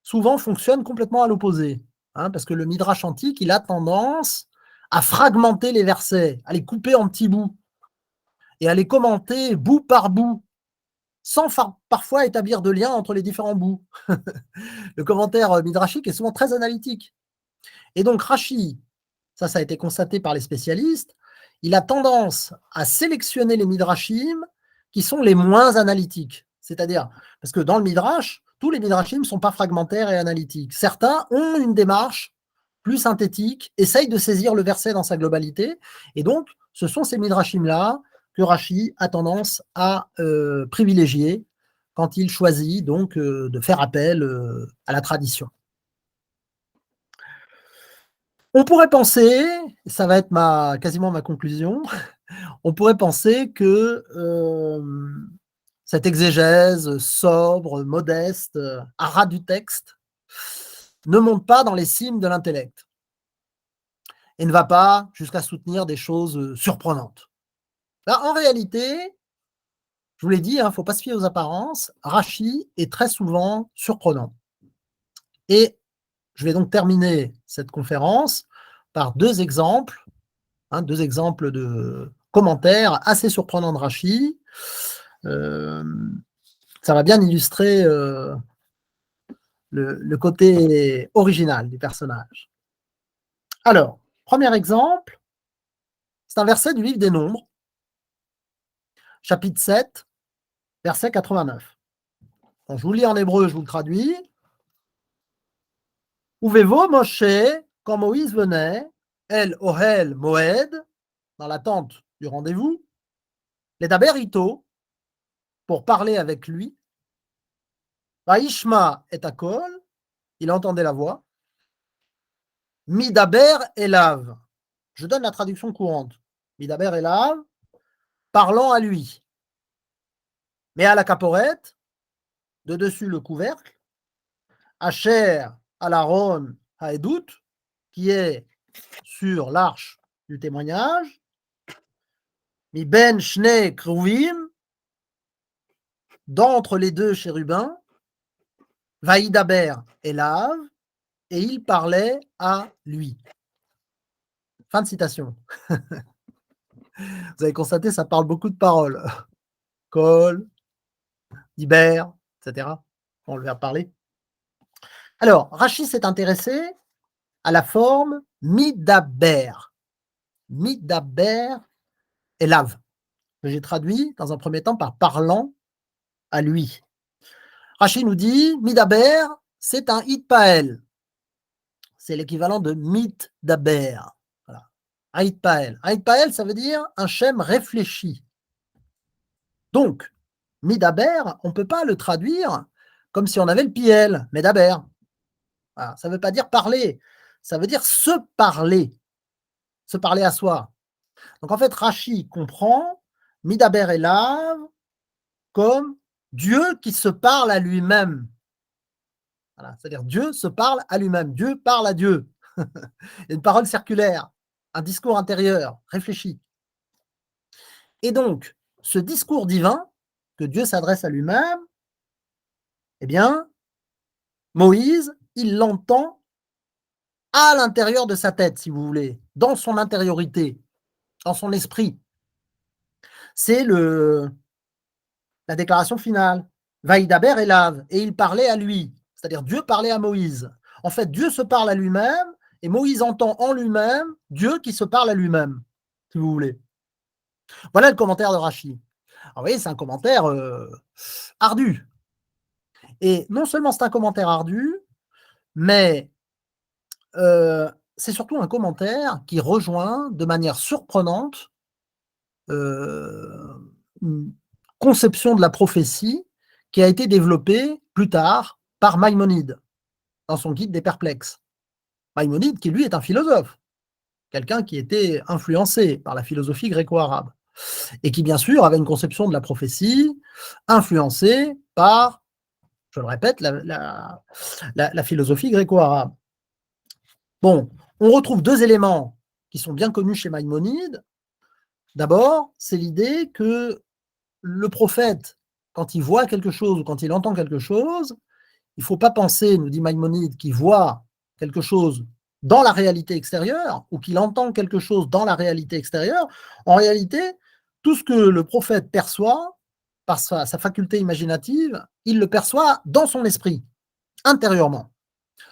souvent, fonctionne complètement à l'opposé. Hein, parce que le Midrash antique, il a tendance à fragmenter les versets, à les couper en petits bouts, et à les commenter bout par bout, sans parfois établir de lien entre les différents bouts. Le commentaire midrashique est souvent très analytique. Et donc, Rashi, ça a été constaté par les spécialistes, il a tendance à sélectionner les midrashim qui sont les moins analytiques. C'est-à-dire, parce que dans le midrash, tous les midrashim ne sont pas fragmentaires et analytiques. Certains ont une démarche plus synthétique, essayent de saisir le verset dans sa globalité, et donc, ce sont ces midrashim-là que Rashi a tendance à privilégier quand il choisit donc de faire appel à la tradition. On pourrait penser, ça va être quasiment ma conclusion, on pourrait penser que cette exégèse sobre, modeste, à ras du texte, ne monte pas dans les cimes de l'intellect et ne va pas jusqu'à soutenir des choses surprenantes. Là, en réalité, je vous l'ai dit, il ne faut pas se fier aux apparences, Rashi est très souvent surprenant. Et je vais donc terminer cette conférence par deux exemples de commentaires assez surprenants de Rashi. Ça va bien illustrer le côté original du personnage. Alors, premier exemple, c'est un verset du livre des Nombres, chapitre 7, verset 89. Quand je vous lis en hébreu, je vous le traduis. Ouvevo Moshe, quand Moïse venait, El Ohel Moed, dans la tente du rendez-vous, les Daberito, pour parler avec lui, Vaishma et Akol, il entendait la voix, Midaber Elav, je donne la traduction courante, Midaber Elav, parlant à lui. Mais à la caporette, de dessus le couvercle, Asher Alaron Haedout, qui est sur l'arche du témoignage, Mi ben shne kruvim, d'entre les deux chérubins, Vaïdaber Elav, et il parlait à lui. Fin de citation. Vous avez constaté, ça parle beaucoup de paroles. Kol, Diber, etc. On le verbe parler. Alors, Rashi s'est intéressé à la forme Midaber. Midaber Elav, que j'ai traduit dans un premier temps par parlant à lui. Rashi nous dit, Midaber, c'est un Hitpael. C'est l'équivalent de Mitdaber. Voilà. Haït Paël, ça veut dire un Shem réfléchi. Donc, Midaber, on ne peut pas le traduire comme si on avait le Piel, Medaber. Voilà, ça ne veut pas dire parler, ça veut dire se parler à soi. Donc en fait, Rashi comprend Midaber Elav comme Dieu qui se parle à lui-même. Voilà, c'est-à-dire Dieu se parle à lui-même, Dieu parle à Dieu. Une parole circulaire, un discours intérieur, réfléchi. Et donc, ce discours divin que Dieu s'adresse à lui-même, eh bien, Moïse, il l'entend à l'intérieur de sa tête, si vous voulez, dans son intériorité, dans son esprit. C'est la déclaration finale. Vaïdaber Elav, et il parlait à lui, c'est-à-dire Dieu parlait à Moïse. En fait, Dieu se parle à lui-même, et Moïse entend en lui-même Dieu qui se parle à lui-même, si vous voulez. Voilà le commentaire de Rashi. Alors, vous voyez, c'est un commentaire ardu. Et non seulement c'est un commentaire ardu, mais c'est surtout un commentaire qui rejoint de manière surprenante une conception de la prophétie qui a été développée plus tard par Maïmonide dans son Guide des perplexes. Maïmonide, qui lui est un philosophe, quelqu'un qui était influencé par la philosophie gréco-arabe, et qui bien sûr avait une conception de la prophétie influencée par, je le répète, la philosophie gréco-arabe. Bon, on retrouve deux éléments qui sont bien connus chez Maïmonide. D'abord, c'est l'idée que le prophète, quand il voit quelque chose ou quand il entend quelque chose, il ne faut pas penser, nous dit Maïmonide, qu'il voit quelque chose dans la réalité extérieure ou qu'il entend quelque chose dans la réalité extérieure. En réalité, tout ce que le prophète perçoit par sa faculté imaginative, il le perçoit dans son esprit, intérieurement.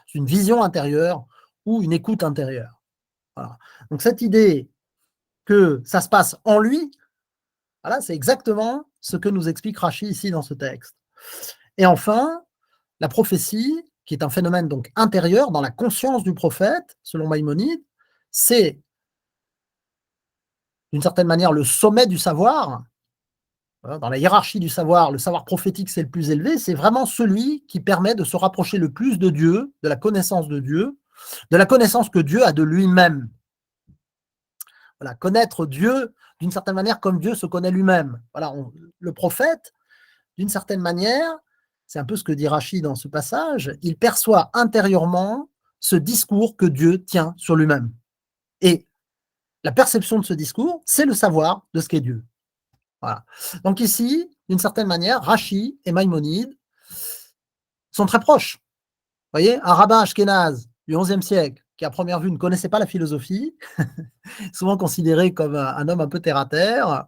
C'est une vision intérieure ou une écoute intérieure. Voilà. Donc cette idée que ça se passe en lui, voilà, c'est exactement ce que nous explique Rashi ici dans ce texte. Et enfin, la prophétie, qui est un phénomène donc intérieur dans la conscience du prophète, selon Maïmonide, c'est d'une certaine manière le sommet du savoir. Dans la hiérarchie du savoir, le savoir prophétique, c'est le plus élevé, c'est vraiment celui qui permet de se rapprocher le plus de Dieu, de la connaissance de Dieu, de la connaissance que Dieu a de lui-même. Voilà, connaître Dieu d'une certaine manière comme Dieu se connaît lui-même. Voilà, le prophète, d'une certaine manière, c'est un peu ce que dit Rashi dans ce passage, il perçoit intérieurement ce discours que Dieu tient sur lui-même. Et la perception de ce discours, c'est le savoir de ce qu'est Dieu. Voilà. Donc ici, d'une certaine manière, Rashi et Maïmonide sont très proches. Vous voyez, un rabbin ashkénaze du XIe siècle, qui à première vue ne connaissait pas la philosophie, souvent considéré comme un homme un peu terre-à-terre,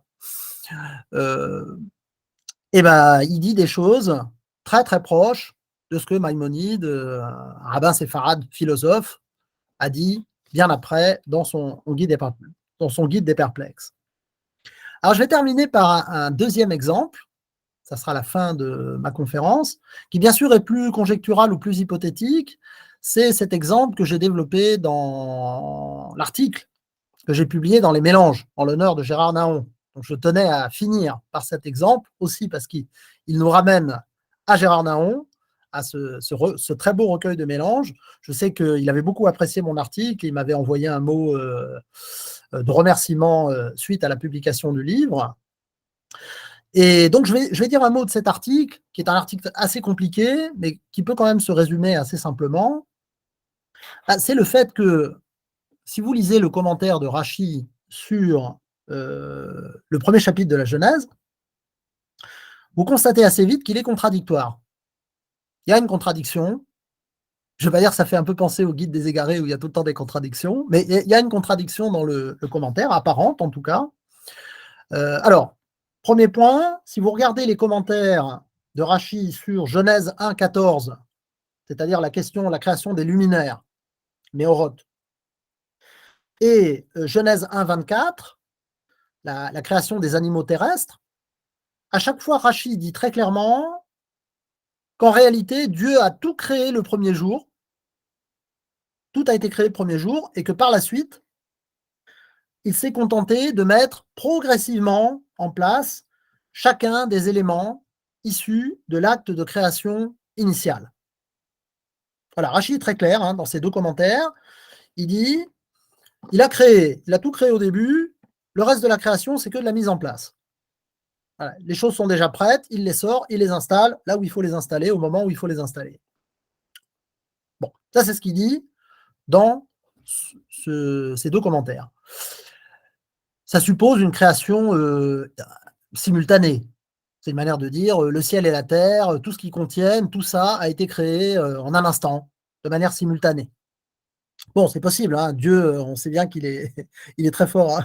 et ben, il dit des choses très très proches de ce que Maïmonide, un rabbin séfarade philosophe, a dit bien après dans son guide des perplexes. Alors je vais terminer par un deuxième exemple, ça sera la fin de ma conférence, qui bien sûr est plus conjectural ou plus hypothétique. C'est cet exemple que j'ai développé dans l'article que j'ai publié dans Les Mélanges, en l'honneur de Gérard Nahon. Donc je tenais à finir par cet exemple, aussi parce qu'il nous ramène à Gérard Nahon, à ce très beau recueil de mélanges. Je sais qu'il avait beaucoup apprécié mon article, il m'avait envoyé un mot de remerciement suite à la publication du livre. Et donc, je vais dire un mot de cet article, qui est un article assez compliqué, mais qui peut quand même se résumer assez simplement. C'est le fait que, si vous lisez le commentaire de Rashi sur le premier chapitre de la Genèse, vous constatez assez vite qu'il est contradictoire. Il y a une contradiction. Je ne vais pas dire que ça fait un peu penser au Guide des égarés où il y a tout le temps des contradictions, mais il y a une contradiction dans le commentaire, apparente en tout cas. Alors, premier point, si vous regardez les commentaires de Rashi sur Genèse 1,14, c'est-à-dire la création des luminaires, Néoroth, et Genèse 1,24, la création des animaux terrestres, à chaque fois Rashi dit très clairement qu'en réalité, Dieu a tout créé le premier jour, tout a été créé le premier jour, et que par la suite, il s'est contenté de mettre progressivement en place chacun des éléments issus de l'acte de création initial. Voilà, Rachi est très clair dans ses 2 commentaires. Il dit, il a tout créé au début, le reste de la création, c'est que de la mise en place. Voilà, les choses sont déjà prêtes, il les sort, il les installe là où il faut les installer, au moment où il faut les installer. Bon, ça c'est ce qu'il dit dans ces 2 commentaires. Ça suppose une création simultanée. C'est une manière de dire le ciel et la terre, tout ce qu'ils contiennent, tout ça a été créé en un instant, de manière simultanée. Bon, c'est possible, Dieu, on sait bien qu'il est, il est très fort,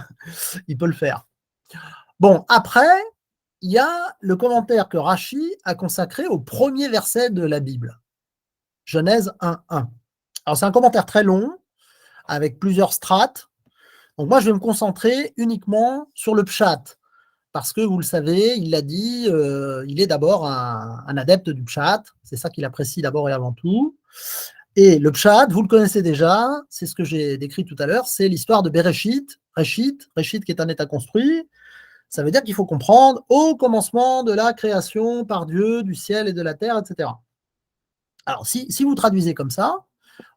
il peut le faire. Bon, après, il y a le commentaire que Rachi a consacré au premier verset de la Bible, Genèse 1:1. Alors, c'est un commentaire très long, avec plusieurs strates. Donc, moi, je vais me concentrer uniquement sur le pshat, parce que, vous le savez, il l'a dit, il est d'abord un adepte du pshat, c'est ça qu'il apprécie d'abord et avant tout. Et le pshat, vous le connaissez déjà, c'est ce que j'ai décrit tout à l'heure, c'est l'histoire de Bereshit, Réchit qui est un état construit. Ça veut dire qu'il faut comprendre au commencement de la création par Dieu du ciel et de la terre, etc. Alors, si vous traduisez comme ça,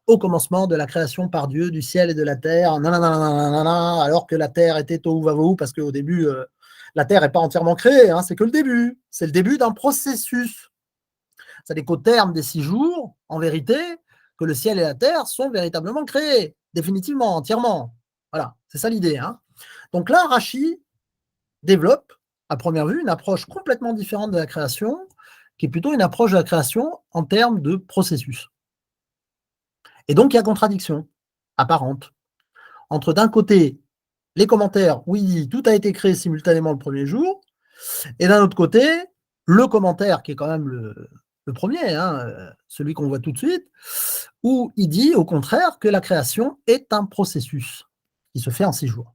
au commencement de la création par Dieu du ciel et de la terre, alors que la terre était tohu vavohu, parce qu'au début, la terre n'est pas entièrement créée, c'est que le début. C'est le début d'un processus. C'est-à-dire qu'au terme des 6 jours, en vérité, que le ciel et la terre sont véritablement créés, définitivement, entièrement. Voilà, c'est ça l'idée. Donc là, Rachi développe, à première vue, une approche complètement différente de la création, qui est plutôt une approche de la création en termes de processus. Et donc, il y a contradiction apparente entre, d'un côté, les commentaires où il dit tout a été créé simultanément le premier jour, et d'un autre côté, le commentaire qui est quand même le premier, celui qu'on voit tout de suite, où il dit au contraire que la création est un processus qui se fait en 6 jours.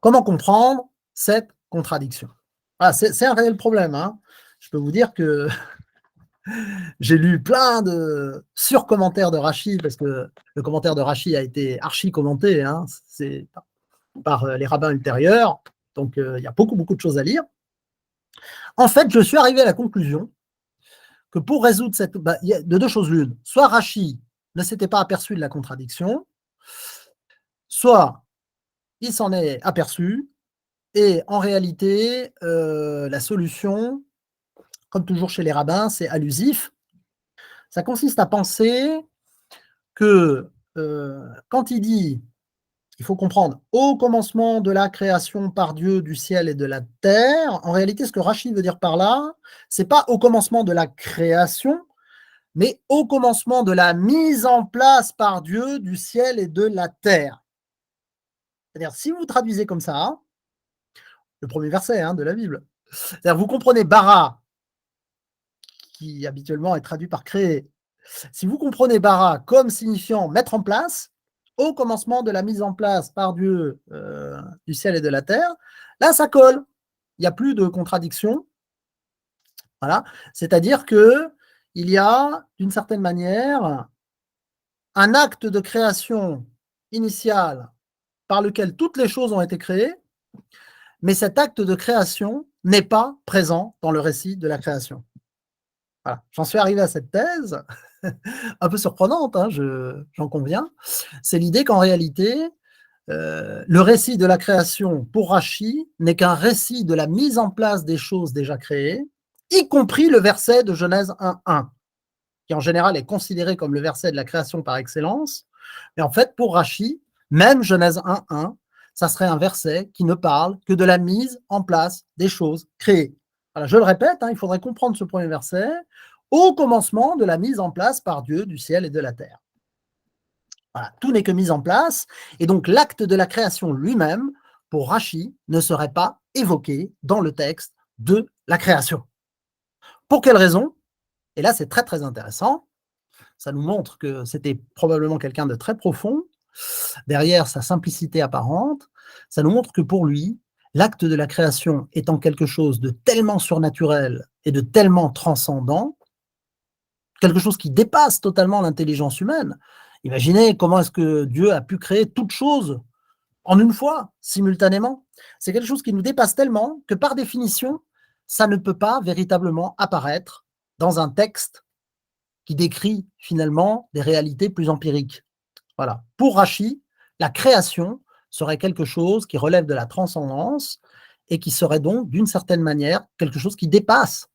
Comment comprendre cette contradiction? C'est un réel problème. Je peux vous dire que j'ai lu plein de sur-commentaires de Rachi, parce que le commentaire de Rachi a été archi-commenté, c'est par les rabbins ultérieurs, donc il y a beaucoup de choses à lire. En fait, je suis arrivé à la conclusion que pour résoudre il y a de 2 choses l'une. Soit Rachi ne s'était pas aperçu de la contradiction, soit il s'en est aperçu, et en réalité, la solution, comme toujours chez les rabbins, c'est allusif. Ça consiste à penser que quand il dit, il faut comprendre, au commencement de la création par Dieu du ciel et de la terre, en réalité, ce que Rachi veut dire par là, c'est pas au commencement de la création, mais au commencement de la mise en place par Dieu du ciel et de la terre. C'est-à-dire, si vous traduisez comme ça, le premier verset de la Bible, c'est-à-dire, vous comprenez bara, qui habituellement est traduit par créer. Si vous comprenez bara comme signifiant mettre en place, au commencement de la mise en place par Dieu du ciel et de la terre, là, ça colle. Il n'y a plus de contradiction. Voilà. C'est-à-dire qu'il y a, d'une certaine manière, un acte de création initial par lequel toutes les choses ont été créées, mais cet acte de création n'est pas présent dans le récit de la création. Voilà. J'en suis arrivé à cette thèse, un peu surprenante, j'en conviens. C'est l'idée qu'en réalité, le récit de la création pour Rachi n'est qu'un récit de la mise en place des choses déjà créées, y compris le verset de Genèse 1:1, qui en général est considéré comme le verset de la création par excellence. Mais en fait, pour Rachi, même Genèse 1:1, ça serait un verset qui ne parle que de la mise en place des choses créées. Voilà, je le répète, il faudrait comprendre ce premier verset au commencement de la mise en place par Dieu du ciel et de la terre. Voilà, tout n'est que mise en place, et donc l'acte de la création lui-même, pour Rachi, ne serait pas évoqué dans le texte de la création. Pour quelle raison? Et là, c'est très très intéressant. Ça nous montre que c'était probablement quelqu'un de très profond. Derrière sa simplicité apparente, ça nous montre que pour lui, l'acte de la création étant quelque chose de tellement surnaturel et de tellement transcendant, quelque chose qui dépasse totalement l'intelligence humaine. Imaginez comment est-ce que Dieu a pu créer toute chose en une fois, simultanément. C'est quelque chose qui nous dépasse tellement que par définition, ça ne peut pas véritablement apparaître dans un texte qui décrit finalement des réalités plus empiriques. Voilà. Pour Rachi, la création serait quelque chose qui relève de la transcendance et qui serait donc, d'une certaine manière, quelque chose qui dépasse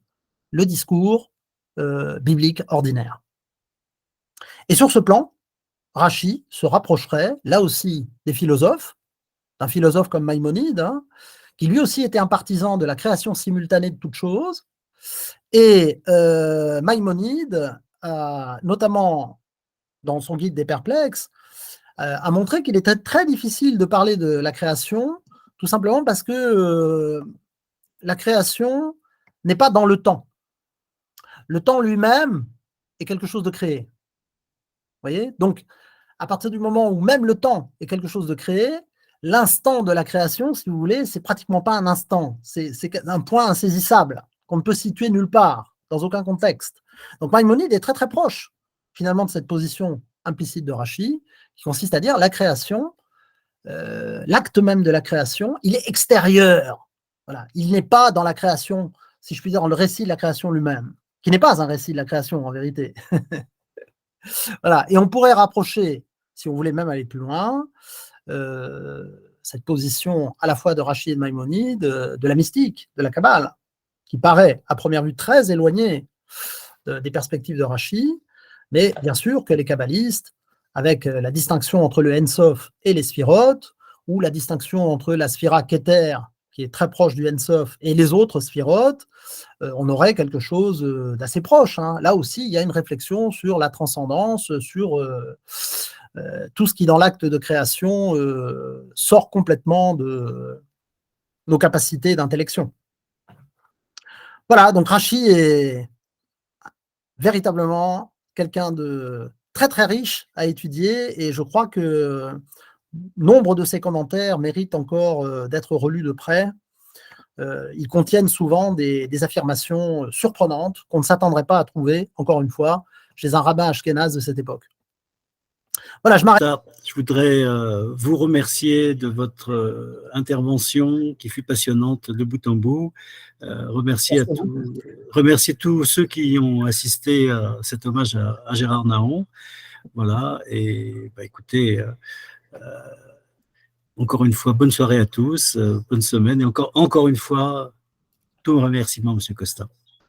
le discours biblique ordinaire. Et sur ce plan, Rachi se rapprocherait, là aussi, des philosophes, d'un philosophe comme Maïmonide, hein, qui lui aussi était un partisan de la création simultanée de toutes choses. Et Maïmonide, notamment dans son guide des perplexes, a montré qu'il était très difficile de parler de la création, tout simplement parce que la création n'est pas dans le temps. Le temps lui-même est quelque chose de créé. Vous voyez? Donc, à partir du moment où même le temps est quelque chose de créé, l'instant de la création, si vous voulez, c'est pratiquement pas un instant. C'est un point insaisissable qu'on ne peut situer nulle part, dans aucun contexte. Donc, Maïmonide est très très proche, finalement, de cette position implicite de Rachi, qui consiste à dire la création, l'acte même de la création, il est extérieur. Voilà. Il n'est pas dans la création, si je puis dire, dans le récit de la création lui-même, qui n'est pas un récit de la création en vérité. Voilà. Et on pourrait rapprocher, si on voulait même aller plus loin, cette position à la fois de Rachi et de Maïmonide, de la mystique, de la Kabbale, qui paraît à première vue très éloignée des perspectives de Rachi, mais bien sûr que les kabbalistes, avec la distinction entre le Ensof et les sphirotes, ou la distinction entre la sphira Keter, qui est très proche du Ensof, et les autres sphirotes, on aurait quelque chose d'assez proche. Hein. Là aussi, il y a une réflexion sur la transcendance, sur tout ce qui, dans l'acte de création, sort complètement de nos capacités d'intellection. Voilà, donc Rachi est véritablement quelqu'un de très très riche à étudier et je crois que nombre de ses commentaires méritent encore d'être relus de près. Ils contiennent souvent des affirmations surprenantes qu'on ne s'attendrait pas à trouver, encore une fois, chez un rabbin ashkénaze de cette époque. Voilà, je m'arrête. Je voudrais vous remercier de votre intervention qui fut passionnante de bout en bout. Remercier tous ceux qui ont assisté à cet hommage à Gérard Nahon. Voilà, et bah, écoutez, encore une fois, bonne soirée à tous, bonne semaine, et encore une fois, tous mes remerciements, M. Costa.